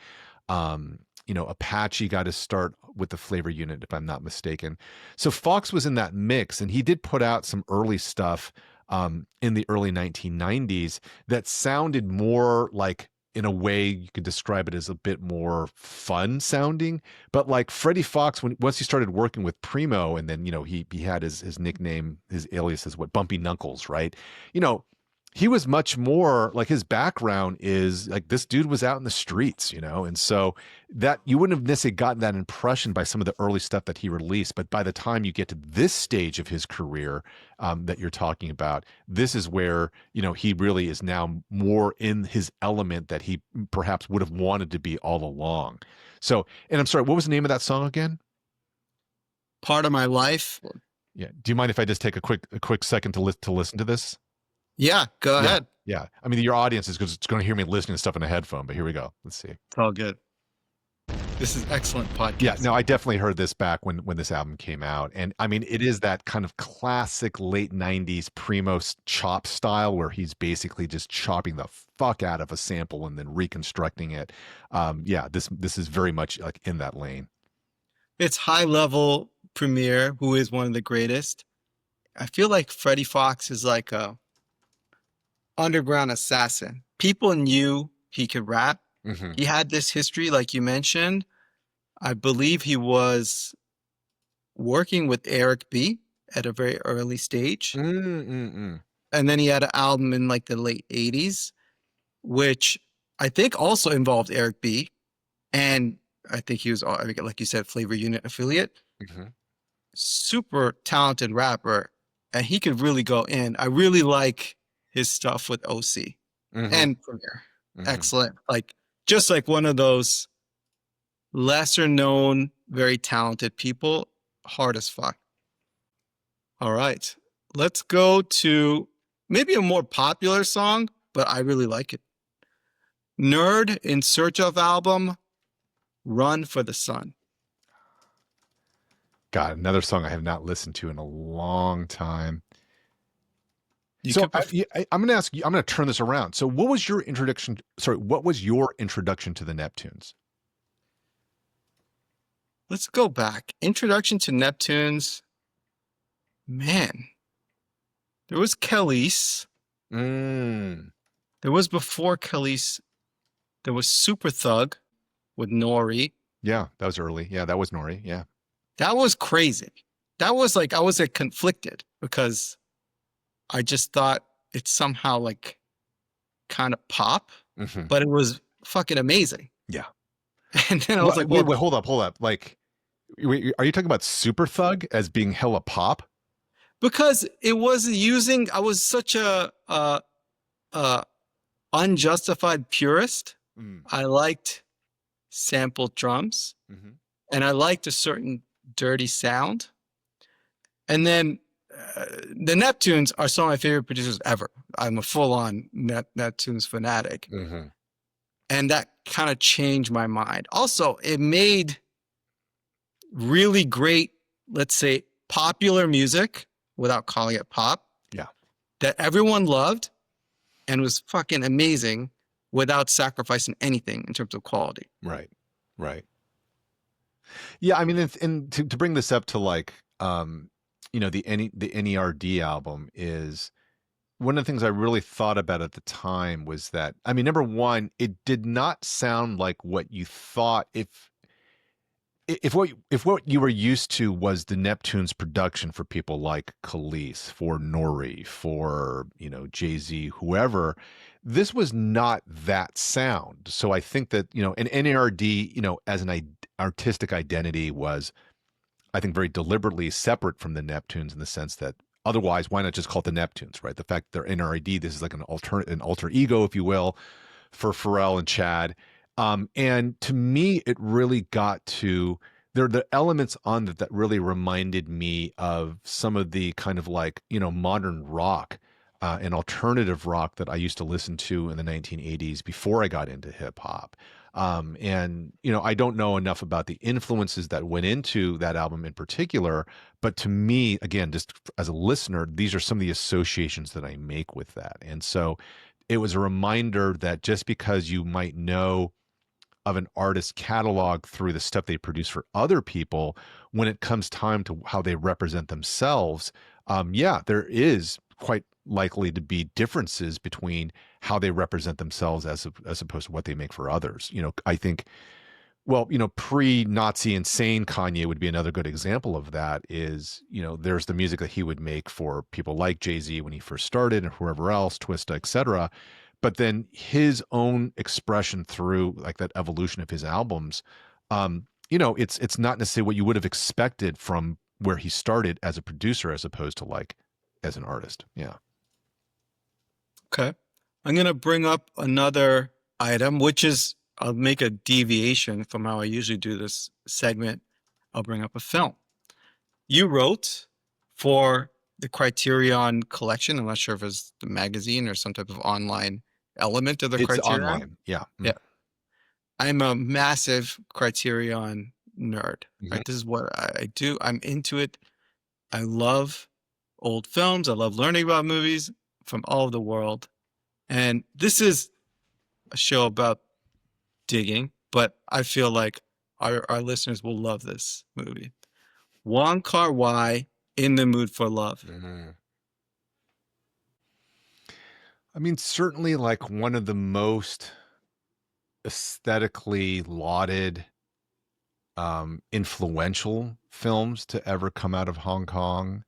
Apache got his start with the Flavor Unit, if I'm not mistaken. So Fox was in that mix, and he did put out some early stuff in the early 1990s that sounded more like, in a way, you could describe it as a bit more fun sounding. But like Freddie Fox, once he started working with Primo, and then he had his nickname, his alias is what, Bumpy Knuckles, right? You know, he was much more like, his background is like this dude was out in the streets, and so that you wouldn't have necessarily gotten that impression by some of the early stuff that he released. But by the time you get to this stage of his career that you're talking about, this is where he really is now more in his element that he perhaps would have wanted to be all along. So, and I'm sorry, what was the name of that song again? Part of My Life. Yeah. Do you mind if I just take a quick second to listen to this? Yeah, go Yeah. ahead. Yeah. I mean, your audience is going to hear me listening to stuff in a headphone, but here we go. Let's see. It's all good. This is excellent podcast. Yeah, no, I definitely heard this back when this album came out. And I mean, it is that kind of classic late 90s Primo chop style where he's basically just chopping the fuck out of a sample and then reconstructing it. Yeah, this is very much like in that lane. It's high level Premier, who is one of the greatest. I feel like Freddie Fox is like a underground assassin. People knew he could rap. Mm-hmm. He had this history, like you mentioned. I believe he was working with Eric B at a very early stage. Mm-mm-mm. And then he had an album in like the late 80s, which I think also involved Eric B. And I think he was, like you said, Flavor Unit affiliate. Mm-hmm. Super talented rapper. And he could really go in. I really like his stuff with OC Hmm. and Premiere. Hmm. Excellent. Like just like one of those lesser known, very talented people, hard as fuck. All right. Let's go to maybe a more popular song, but I really like it. Nerd in Search of album, Run for the Sun. God, another song I have not listened to in a long time. You So could pref- I'm going to ask you. I'm going to turn this around. So, what was your introduction? Sorry, what was your introduction to the Neptunes? Let's go back. Introduction to Neptunes. Man, there was Khalees. Mm, There was before Khalees, there was Super Thug with Nori. yeah, that was early. Yeah, that was Nori. Yeah. That was crazy. That was like I was like conflicted because I just thought it's somehow like kind of pop, Hmm. but it was fucking amazing. Yeah. And then I was Wait, like, wait, well, wait, hold up. Like, wait, are you talking about Super Thug as being hella pop? because it was using, I was such a unjustified purist. Mm, I liked sampled drums hmm. and I liked a certain dirty sound. And then the Neptunes are some of my favorite producers ever. I'm a full on Neptunes fanatic. Hmm. And that kind of changed my mind. Also, it made really great, let's say, popular music without calling it pop Yeah. that everyone loved and was fucking amazing without sacrificing anything in terms of quality. Right. Right. Yeah. I mean, and to bring this up to like, the NERD album is one of the things I really thought about at the time was that, I mean, number one, it did not sound like what you thought if what you were used to was the Neptunes production for people like Khalees, for Nori, for Jay-Z, whoever, this was not that sound. So I think that an NARD, as an artistic identity was, I think, very deliberately separate from the Neptunes in the sense that otherwise, why not just call it the Neptunes, right? The fact that they're NRID, this is like an alter ego, if you will, for Pharrell and Chad. And to me, it really got to there are the elements on that really reminded me of some of the kind of like, modern rock and alternative rock that I used to listen to in the 1980s before I got into hip hop. And I don't know enough about the influences that went into that album in particular, but to me, again, just as a listener, these are some of the associations that I make with that. And so it was a reminder that just because you might know of an artist's catalog through the stuff they produce for other people, when it comes time to how they represent themselves, yeah, there is quite likely to be differences between how they represent themselves as opposed to what they make for others. I think, well, pre-Nazi insane Kanye would be another good example of that. Is there's the music that he would make for people like Jay-Z when he first started and whoever else, Twista, etc. But then his own expression through like that evolution of his albums, it's not necessarily what you would have expected from where he started as a producer as opposed to like as an artist. Yeah. Okay. I'm going to bring up another item, which is I'll make a deviation from how I usually do this segment. I'll bring up a film. You wrote for the Criterion collection. I'm not sure if it's the magazine or some type of online element of the It's Criterion. online. Yeah. Yeah. I'm a massive Criterion nerd, Mhm. right? This is what I do. I'm into it. I love old films. I love learning about movies from all over the world. And this is a show about digging, but I feel like our listeners will love this movie. Wong Kar-wai, In the Mood for Love. Mhm. I mean, certainly like one of the most aesthetically lauded, influential films to ever come out of Hong Kong.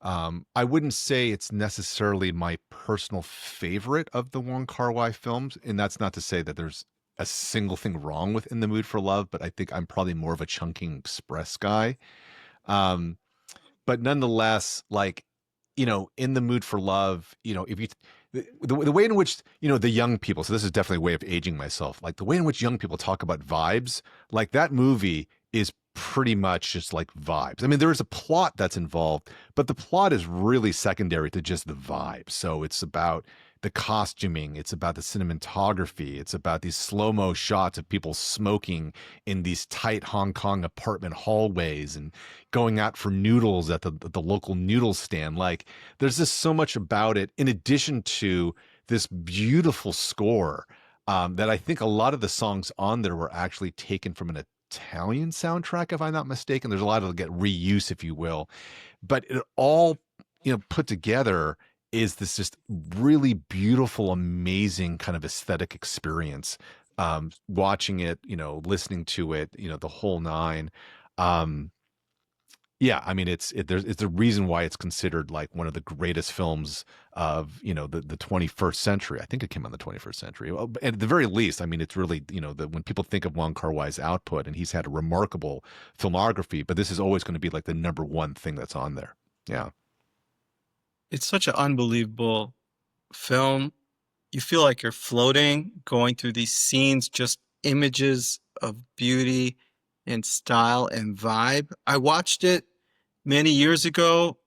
I wouldn't say it's necessarily my personal favorite of the Wong Kar-wai films, and that's not to say that there's a single thing wrong with In the Mood for Love, but I think I'm probably more of a Chungking Express guy. Um, but nonetheless, like In the mood for love, if you the way in which, the young people, so this is definitely a way of aging myself, like the way in which young people talk about vibes, like that movie is pretty much just like vibes. I mean, there is a plot that's involved, but the plot is really secondary to just the vibe. So it's about the costuming, it's about the cinematography, it's about these slow-mo shots of people smoking in these tight Hong Kong apartment hallways and going out for noodles at the local noodle stand. Like there's just so much about it, in addition to this beautiful score, that I think a lot of the songs on there were actually taken from an Italian soundtrack, if I'm not mistaken. There's a lot of get reuse, if you will, but it all, put together is this just really beautiful, amazing kind of aesthetic experience. Watching it, listening to it, the whole nine. Um, yeah, I mean, it's a reason why it's considered like one of the greatest films of, the 21st century. I think it came out in the 21st century. Well, at the very least, I mean, it's really, when people think of Wong Kar-wai's output, and he's had a remarkable filmography, but this is always going to be like the number one thing that's on there. Yeah. It's such an unbelievable film. You feel like you're floating, going through these scenes, just images of beauty and style and vibe. I watched it many years ago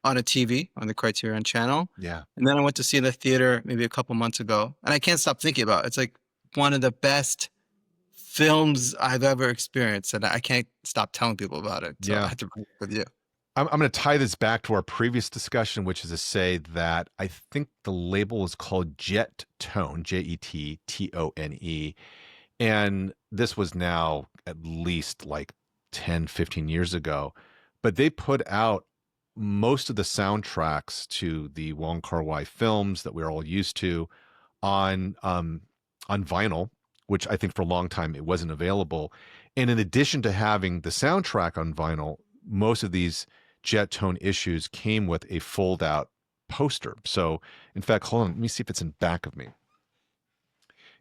on a TV on the Criterion channel. Yeah. And then I went to see it in the theater maybe a couple months ago. And I can't stop thinking about it. It's like one of the best films I've ever experienced. And I can't stop telling people about it. So I Yeah. had to bring it with you. I'm going to tie this back to our previous discussion, which is to say that I think the label is called Jet Tone, Jettone. And this was now at least like 10, 15 years ago. But they put out most of the soundtracks to the Wong Kar-wai films that we're all used to on vinyl, which I think for a long time it wasn't available. And in addition to having the soundtrack on vinyl, most of these Jet Tone issues came with a fold out poster. So, in fact, hold on, let me see if it's in back of me.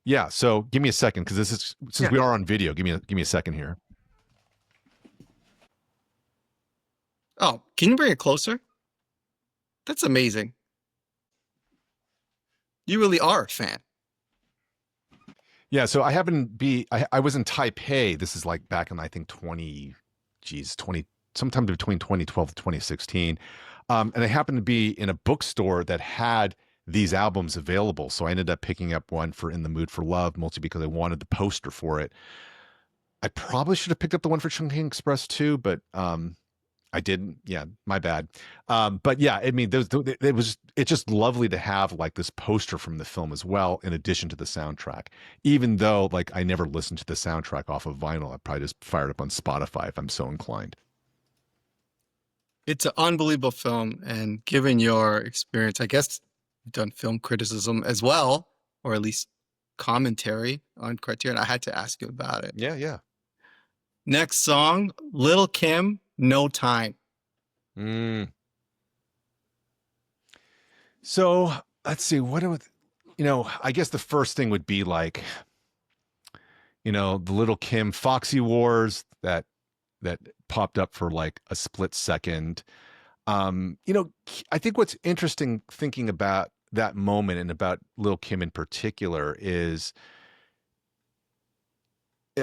Yeah, so give me a second, because this is, since Yeah. we are on video, give me a second here. Oh, can you bring it closer? That's amazing. You really are a fan. Yeah, so I happen to be I was in Taipei. This is like back in, I think, 20, sometime between 2012 and 2016. And I happened to be in a bookstore that had these albums available. So I ended up picking up one for In the Mood for Love, mostly because I wanted the poster for it. I probably should have picked up the one for Chungking Express too, but I didn't. Yeah, my bad. But yeah, I mean, it's just lovely to have like this poster from the film as well, in addition to the soundtrack. Even though like I never listened to the soundtrack off of vinyl, I probably just fired up on Spotify if I'm so inclined. It's an unbelievable film. And given your experience, I guess you've done film criticism as well, or at least commentary on Criterion. I had to ask you about it. Yeah, yeah. Next song, Lil Kim, No Time. Mm. So let's see. I guess the first thing would be like, the Little Kim Foxy Wars that popped up for like a split second. I think what's interesting thinking about that moment and about Lil Kim in particular is,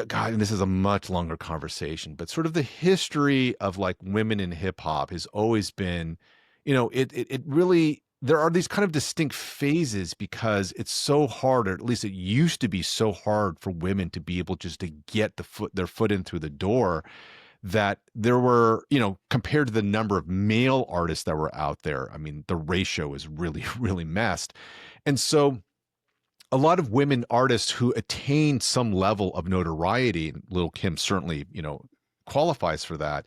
God, and this is a much longer conversation, but sort of the history of like women in hip hop has always been, it really, there are these kind of distinct phases, because it's so hard, or at least it used to be so hard for women to be able just to get their foot in through the door, that there were, compared to the number of male artists that were out there, I mean, the ratio is really, really messed. And so a lot of women artists who attain some level of notoriety, and Lil Kim certainly, qualifies for that,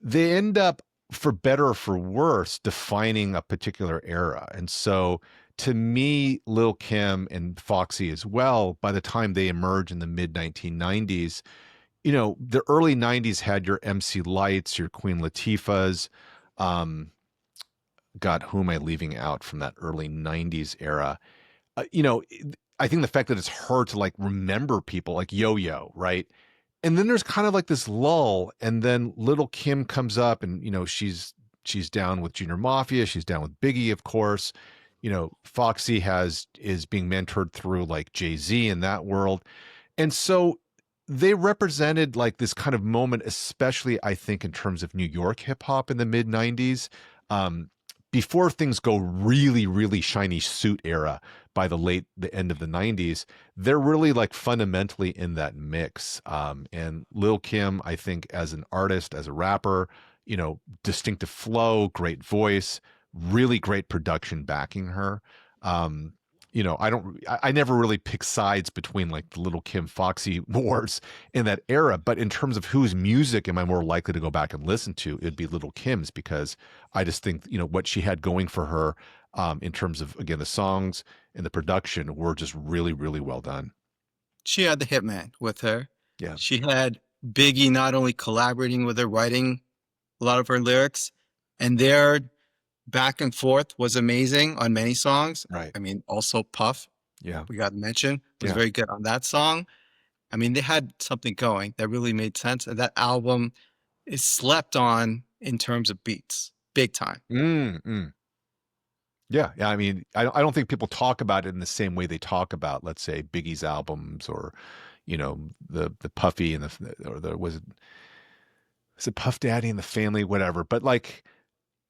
they end up, for better or for worse, defining a particular era. And so to me, Lil Kim and Foxy as well, by the time they emerge in the mid 1990s, the early 90s had your MC Lights, your Queen Latifahs. God, who am I leaving out from that early 90s era? uh, you know, I think the fact that it's hard to like remember people like Yo-Yo, right? And then there's kind of like this lull, and then Little Kim comes up, and she's she's down with Junior Mafia, she's down with Biggie, of course. Foxy is being mentored through like Jay-Z in that world. And so they represented like this kind of moment, especially I think in terms of New York hip hop in the mid 90s. Um, Before things go really, really shiny suit era by the end of the 90s, they're really like fundamentally in that mix. And Lil Kim, I think, as an artist, as a rapper, distinctive flow, great voice, really great production backing her. Um, I never really pick sides between like the Little Kim Foxy wars in that era, but in terms of whose music am I more likely to go back and listen to, it'd be Little Kim's, because I just think, what she had going for her, in terms of, again, the songs and the production were just really, really well done. She had the hitman with her. Yeah. She had Biggie not only collaborating with her, writing a lot of her lyrics, and their back and forth was amazing on many songs. Right. I mean, also Puff, Yeah. we got mentioned, was Yeah. very good on that song. I mean, they had something going that really made sense. And that album is slept on in terms of beats, big time. Mm. Yeah, yeah. I mean, I don't think people talk about it in the same way they talk about, let's say, Biggie's albums, or, the Puffy and or was it Puff Daddy and the Family, whatever. But like,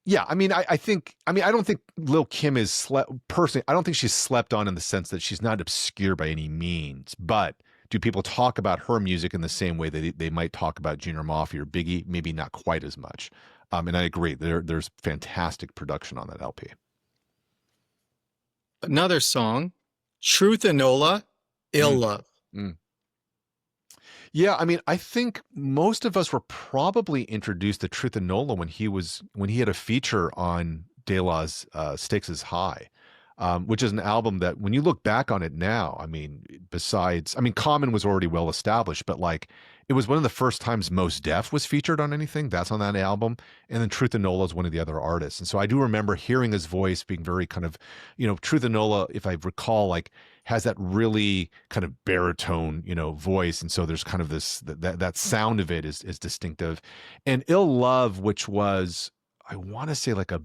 yeah, I mean, I don't think Lil Kim is personally. I don't think she's slept on in the sense that she's not obscure by any means. But do people talk about her music in the same way that they might talk about Junior Mafia or Biggie? Maybe not quite as much. And I agree. There's fantastic production on that LP. Another song, Truth and Nola, Ill Mm, Love. mm. Yeah, I mean, I think most of us were probably introduced to Truth and Nola when he had a feature on De La's Stakes is High, which is an album that when you look back on it now, I mean, Common was already well established, but like it was one of the first times Mos Def was featured on anything. That's on that album, and then Truth and Nola is one of the other artists, and so I do remember hearing his voice being very kind of, Truth and Nola, if I recall, like has that really kind of baritone, voice. And so there's kind of that sound of it is distinctive. And Ill Love, which was, I want to say like a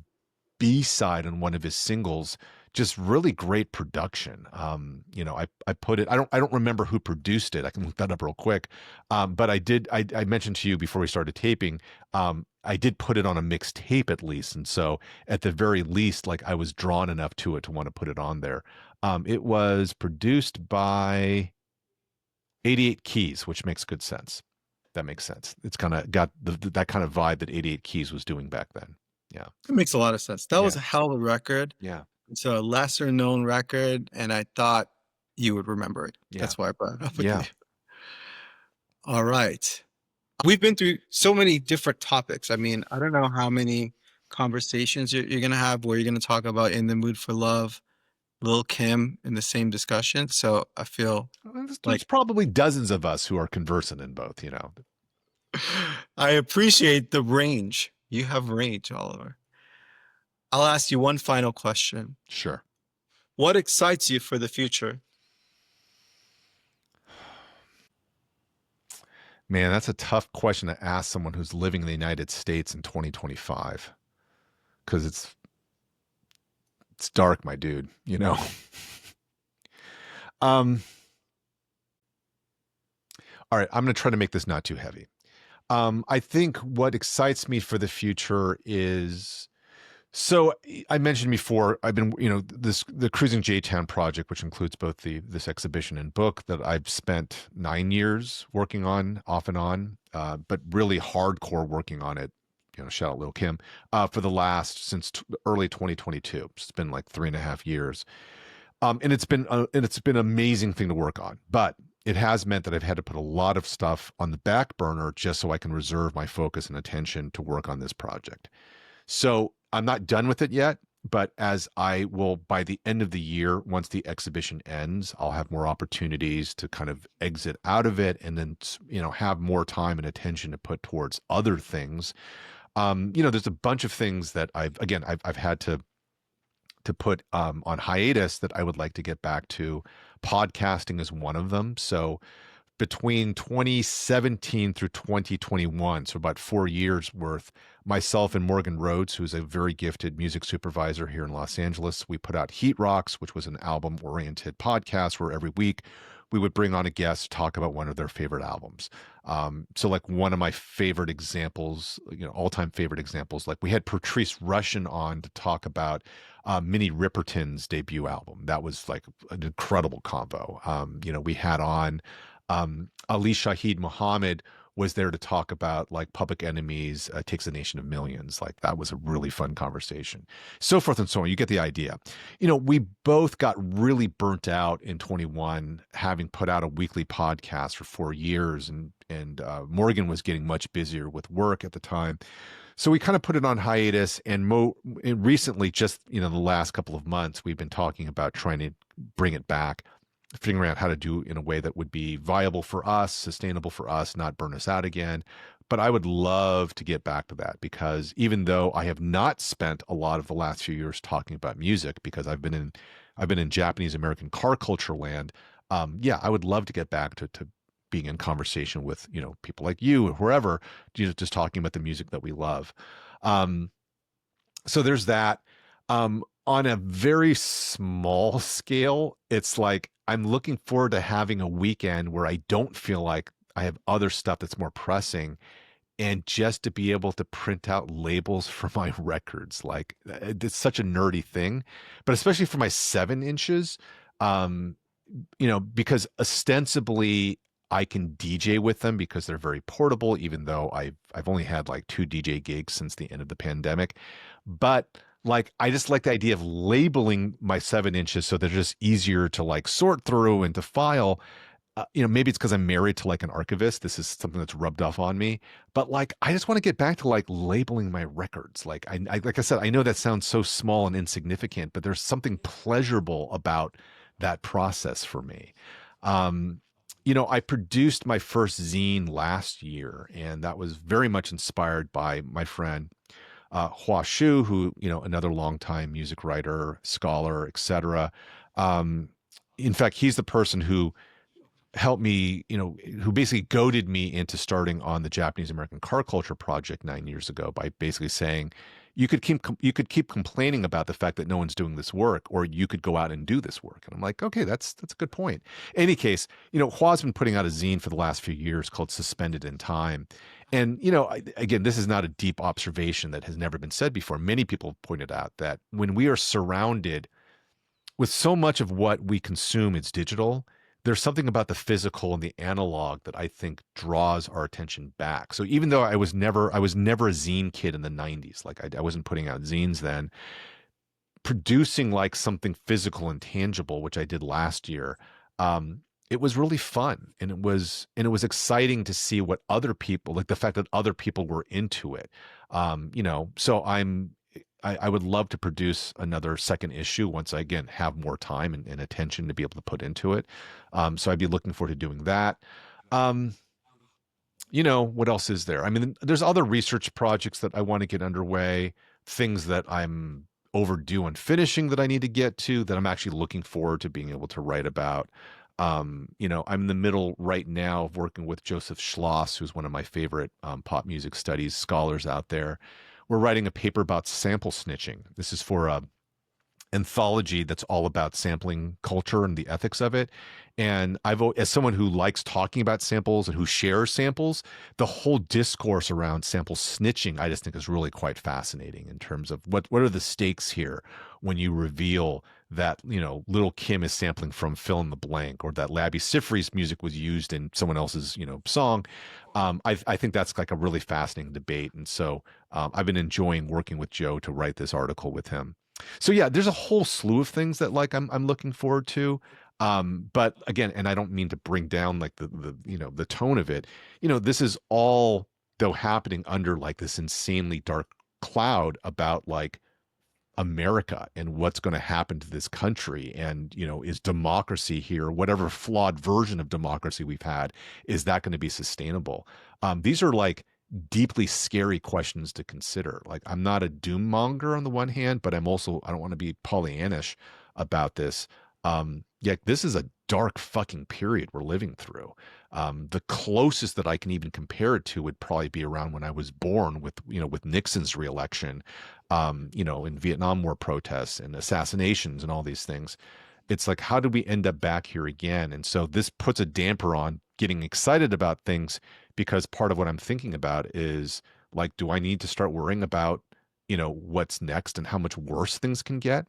B-side on one of his singles, just really great production. I put it, I don't remember who produced it. I can look that up real quick. But I mentioned to you before we started taping, I did put it on a mixed tape at least. And so at the very least, like I was drawn enough to it to want to put it on there. It was produced by 88 Keys, which makes good sense. That makes sense. It's kind of got that kind of vibe that 88 Keys was doing back then. Yeah. It makes a lot of sense. That Yeah. was a hell of a record. Yeah. It's a lesser known record, and I thought you would remember it. Yeah. That's why I brought it up with Yeah. you. All right. We've been through so many different topics. I mean, I don't know how many conversations you're going to have where you're going to talk about In the Mood for Love, Lil Kim in the same discussion. So I feel There's like probably dozens of us who are conversant in both. I appreciate the range. You have range, Oliver. I'll ask you one final question. Sure. What excites you for the future? Man, that's a tough question to ask someone who's living in the United States in 2025, because it's dark, my dude. Um, all right, I'm going to try to make this not too heavy. I think what excites me for the future is, so I mentioned before, I've been, the Cruising J-Town project, which includes both this exhibition and book, that I've spent 9 years working on, off and on, but really hardcore working on it. Shout out Lil Kim, for the last, since early 2022. It's been like 3.5 years. And it's been an amazing thing to work on, but it has meant that I've had to put a lot of stuff on the back burner just so I can reserve my focus and attention to work on this project. So I'm not done with it yet, but as I will, by the end of the year, once the exhibition ends, I'll have more opportunities to kind of exit out of it and then, have more time and attention to put towards other things. There's a bunch of things that I've had to put on hiatus that I would like to get back to. Podcasting is one of them. So between 2017 through 2021, so about 4 years worth, myself and Morgan Rhodes, who's a very gifted music supervisor here in Los Angeles, we put out Heat Rocks, which was an album-oriented podcast where every week we would bring on a guest to talk about one of their favorite albums. So like one of my favorite examples, all-time favorite examples, like we had Patrice Rushen on to talk about Minnie Riperton's debut album. That was like an incredible combo. We had on Ali Shaheed Muhammad was there to talk about like Public Enemy's Takes a Nation of Millions. Like that was a really fun conversation. So forth and so on. You get the idea. We both got really burnt out in 21, having put out a weekly podcast for 4 years, and Morgan was getting much busier with work at the time. So we kind of put it on hiatus, and recently, just the last couple of months, we've been talking about trying to bring it back, figuring out how to do in a way that would be viable for us, sustainable for us, not burn us out again. But I would love to get back to that, because even though I have not spent a lot of the last few years talking about music, because I've been in Japanese American car culture land, yeah, I would love to get back to being in conversation with people like you or whoever, just talking about the music that we love. So there's that. On a very small scale, it's like I'm looking forward to having a weekend where I don't feel like I have other stuff that's more pressing, and just to be able to print out labels for my records. Like it's such a nerdy thing, but especially for my 7 inches, um, because ostensibly I can DJ with them because they're very portable, even though I've only had like 2 DJ gigs since the end of the pandemic. But like I just like the idea of labeling my 7 inches so they're just easier to like sort through and to file. Maybe it's because I'm married to like an archivist. This is something that's rubbed off on me. But like, I just want to get back to like labeling my records. Like like I said, I know that sounds so small and insignificant, but there's something pleasurable about that process for me. Um, I produced my first zine last year, and that was very much inspired by my friend Hua Shu, who another longtime music writer, scholar, etc. Um, in fact, he's the person who helped me, who basically goaded me into starting on the Japanese American Car Culture Project 9 years ago by basically saying, you could keep complaining about the fact that no one's doing this work, or you could go out and do this work. And I'm like, okay, that's a good point. In any case, Hua's been putting out a zine for the last few years called Suspended in Time. And, again, this is not a deep observation that has never been said before. Many people have pointed out that when we are surrounded with so much of what we consume is digital, there's something about the physical and the analog that I think draws our attention back. So even though I was never a zine kid in the 90s, like I wasn't putting out zines then, producing like something physical and tangible, which I did last year, it was really fun, and it was exciting to see what other people, like the fact that other people were into it. So I would love to produce another second issue once I again have more time and attention to be able to put into it. So I'd be looking forward to doing that. Um, what else is there? I mean, there's other research projects that I want to get underway, things that I'm overdue on finishing that I need to get to, that I'm actually looking forward to being able to write about. I'm in the middle right now of working with Joseph Schloss, who's one of my favorite pop music studies scholars out there. We're writing a paper about sample snitching. This is for a anthology that's all about sampling culture and the ethics of it. And as someone who likes talking about samples and who shares samples, the whole discourse around sample snitching, I just think is really quite fascinating in terms of what are the stakes here when you reveal that, Little Kim is sampling from fill in the blank, or that Labi Siffre's music was used in someone else's, song. I think that's like a really fascinating debate. And so I've been enjoying working with Joe to write this article with him. So yeah, there's a whole slew of things that like I'm looking forward to. But again, and I don't mean to bring down like the tone of it. This is all though happening under like this insanely dark cloud about like America and what's going to happen to this country. And, is democracy here, whatever flawed version of democracy we've had, is that going to be sustainable? These are like deeply scary questions to consider. Like, I'm not a doom monger on the one hand, but I don't want to be Pollyannish about this. Yeah, this is a dark fucking period we're living through. The closest that I can even compare it to would probably be around when I was born with, with Nixon's reelection, in Vietnam War protests and assassinations and all these things. It's like, how did we end up back here again? And so this puts a damper on getting excited about things, because part of what I'm thinking about is like, do I need to start worrying about, what's next and how much worse things can get?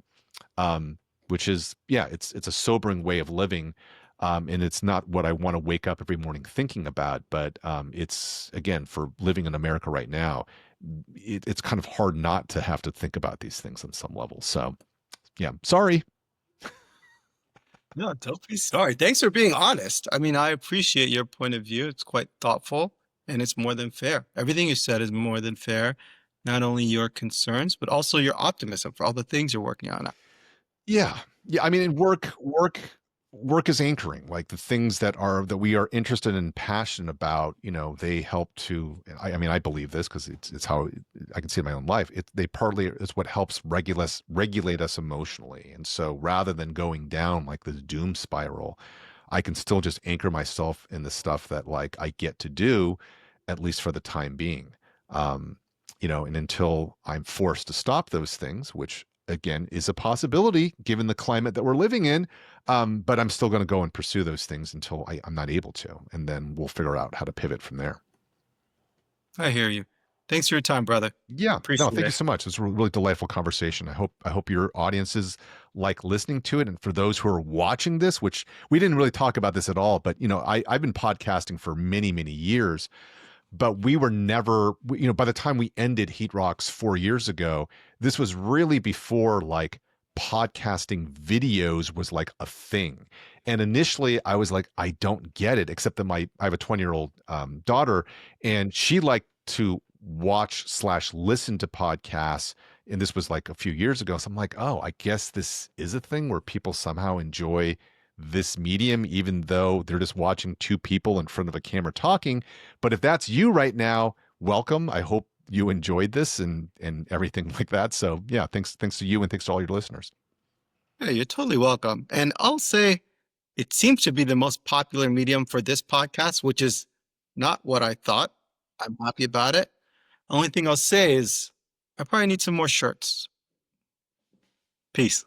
um, which is, yeah, it's a sobering way of living, and it's not what I want to wake up every morning thinking about. But it's, again, for living in America right now, it's kind of hard not to have to think about these things on some level. So yeah, sorry. No, don't be sorry. Thanks for being honest. I mean, I appreciate your point of view. It's quite thoughtful and it's more than fair. Everything you said is more than fair. Not only your concerns, but also your optimism for all the things you're working on. Yeah. Yeah. I mean, work is anchoring, like the things that we are interested and passionate about, they help to, I mean, I believe this because it's how I can see it in my own life. They partly is what helps regulate us emotionally. And so rather than going down like this doom spiral, I can still just anchor myself in the stuff that like I get to do, at least for the time being. Um, and until I'm forced to stop those things, which again is a possibility given the climate that we're living in. But I'm still going to go and pursue those things until I'm not able to. And then we'll figure out how to pivot from there. I hear you. Thanks for your time, brother. Yeah, no, Appreciate thank you it. so much. It's a really delightful conversation. I hope your audiences like listening to it. And for those who are watching this, which we didn't really talk about this at all, but I've been podcasting for many, many years, but we were never, by the time we ended Heat Rocks 4 years ago, this was really before like podcasting videos was like a thing. And initially I was like, I don't get it, except that I have a 20-year-old daughter, and she liked to watch slash listen to podcasts. And this was like a few years ago. So I'm like, oh, I guess this is a thing where people somehow enjoy this medium, even though they're just watching two people in front of a camera talking. But if that's you right now, welcome. I hope you enjoyed this and everything like that. So yeah, thanks to you, and thanks to all your listeners. Yeah, you're totally welcome. And I'll say it seems to be the most popular medium for this podcast, which is not what I thought. I'm happy about it. Only thing I'll say is I probably need some more shirts. Peace.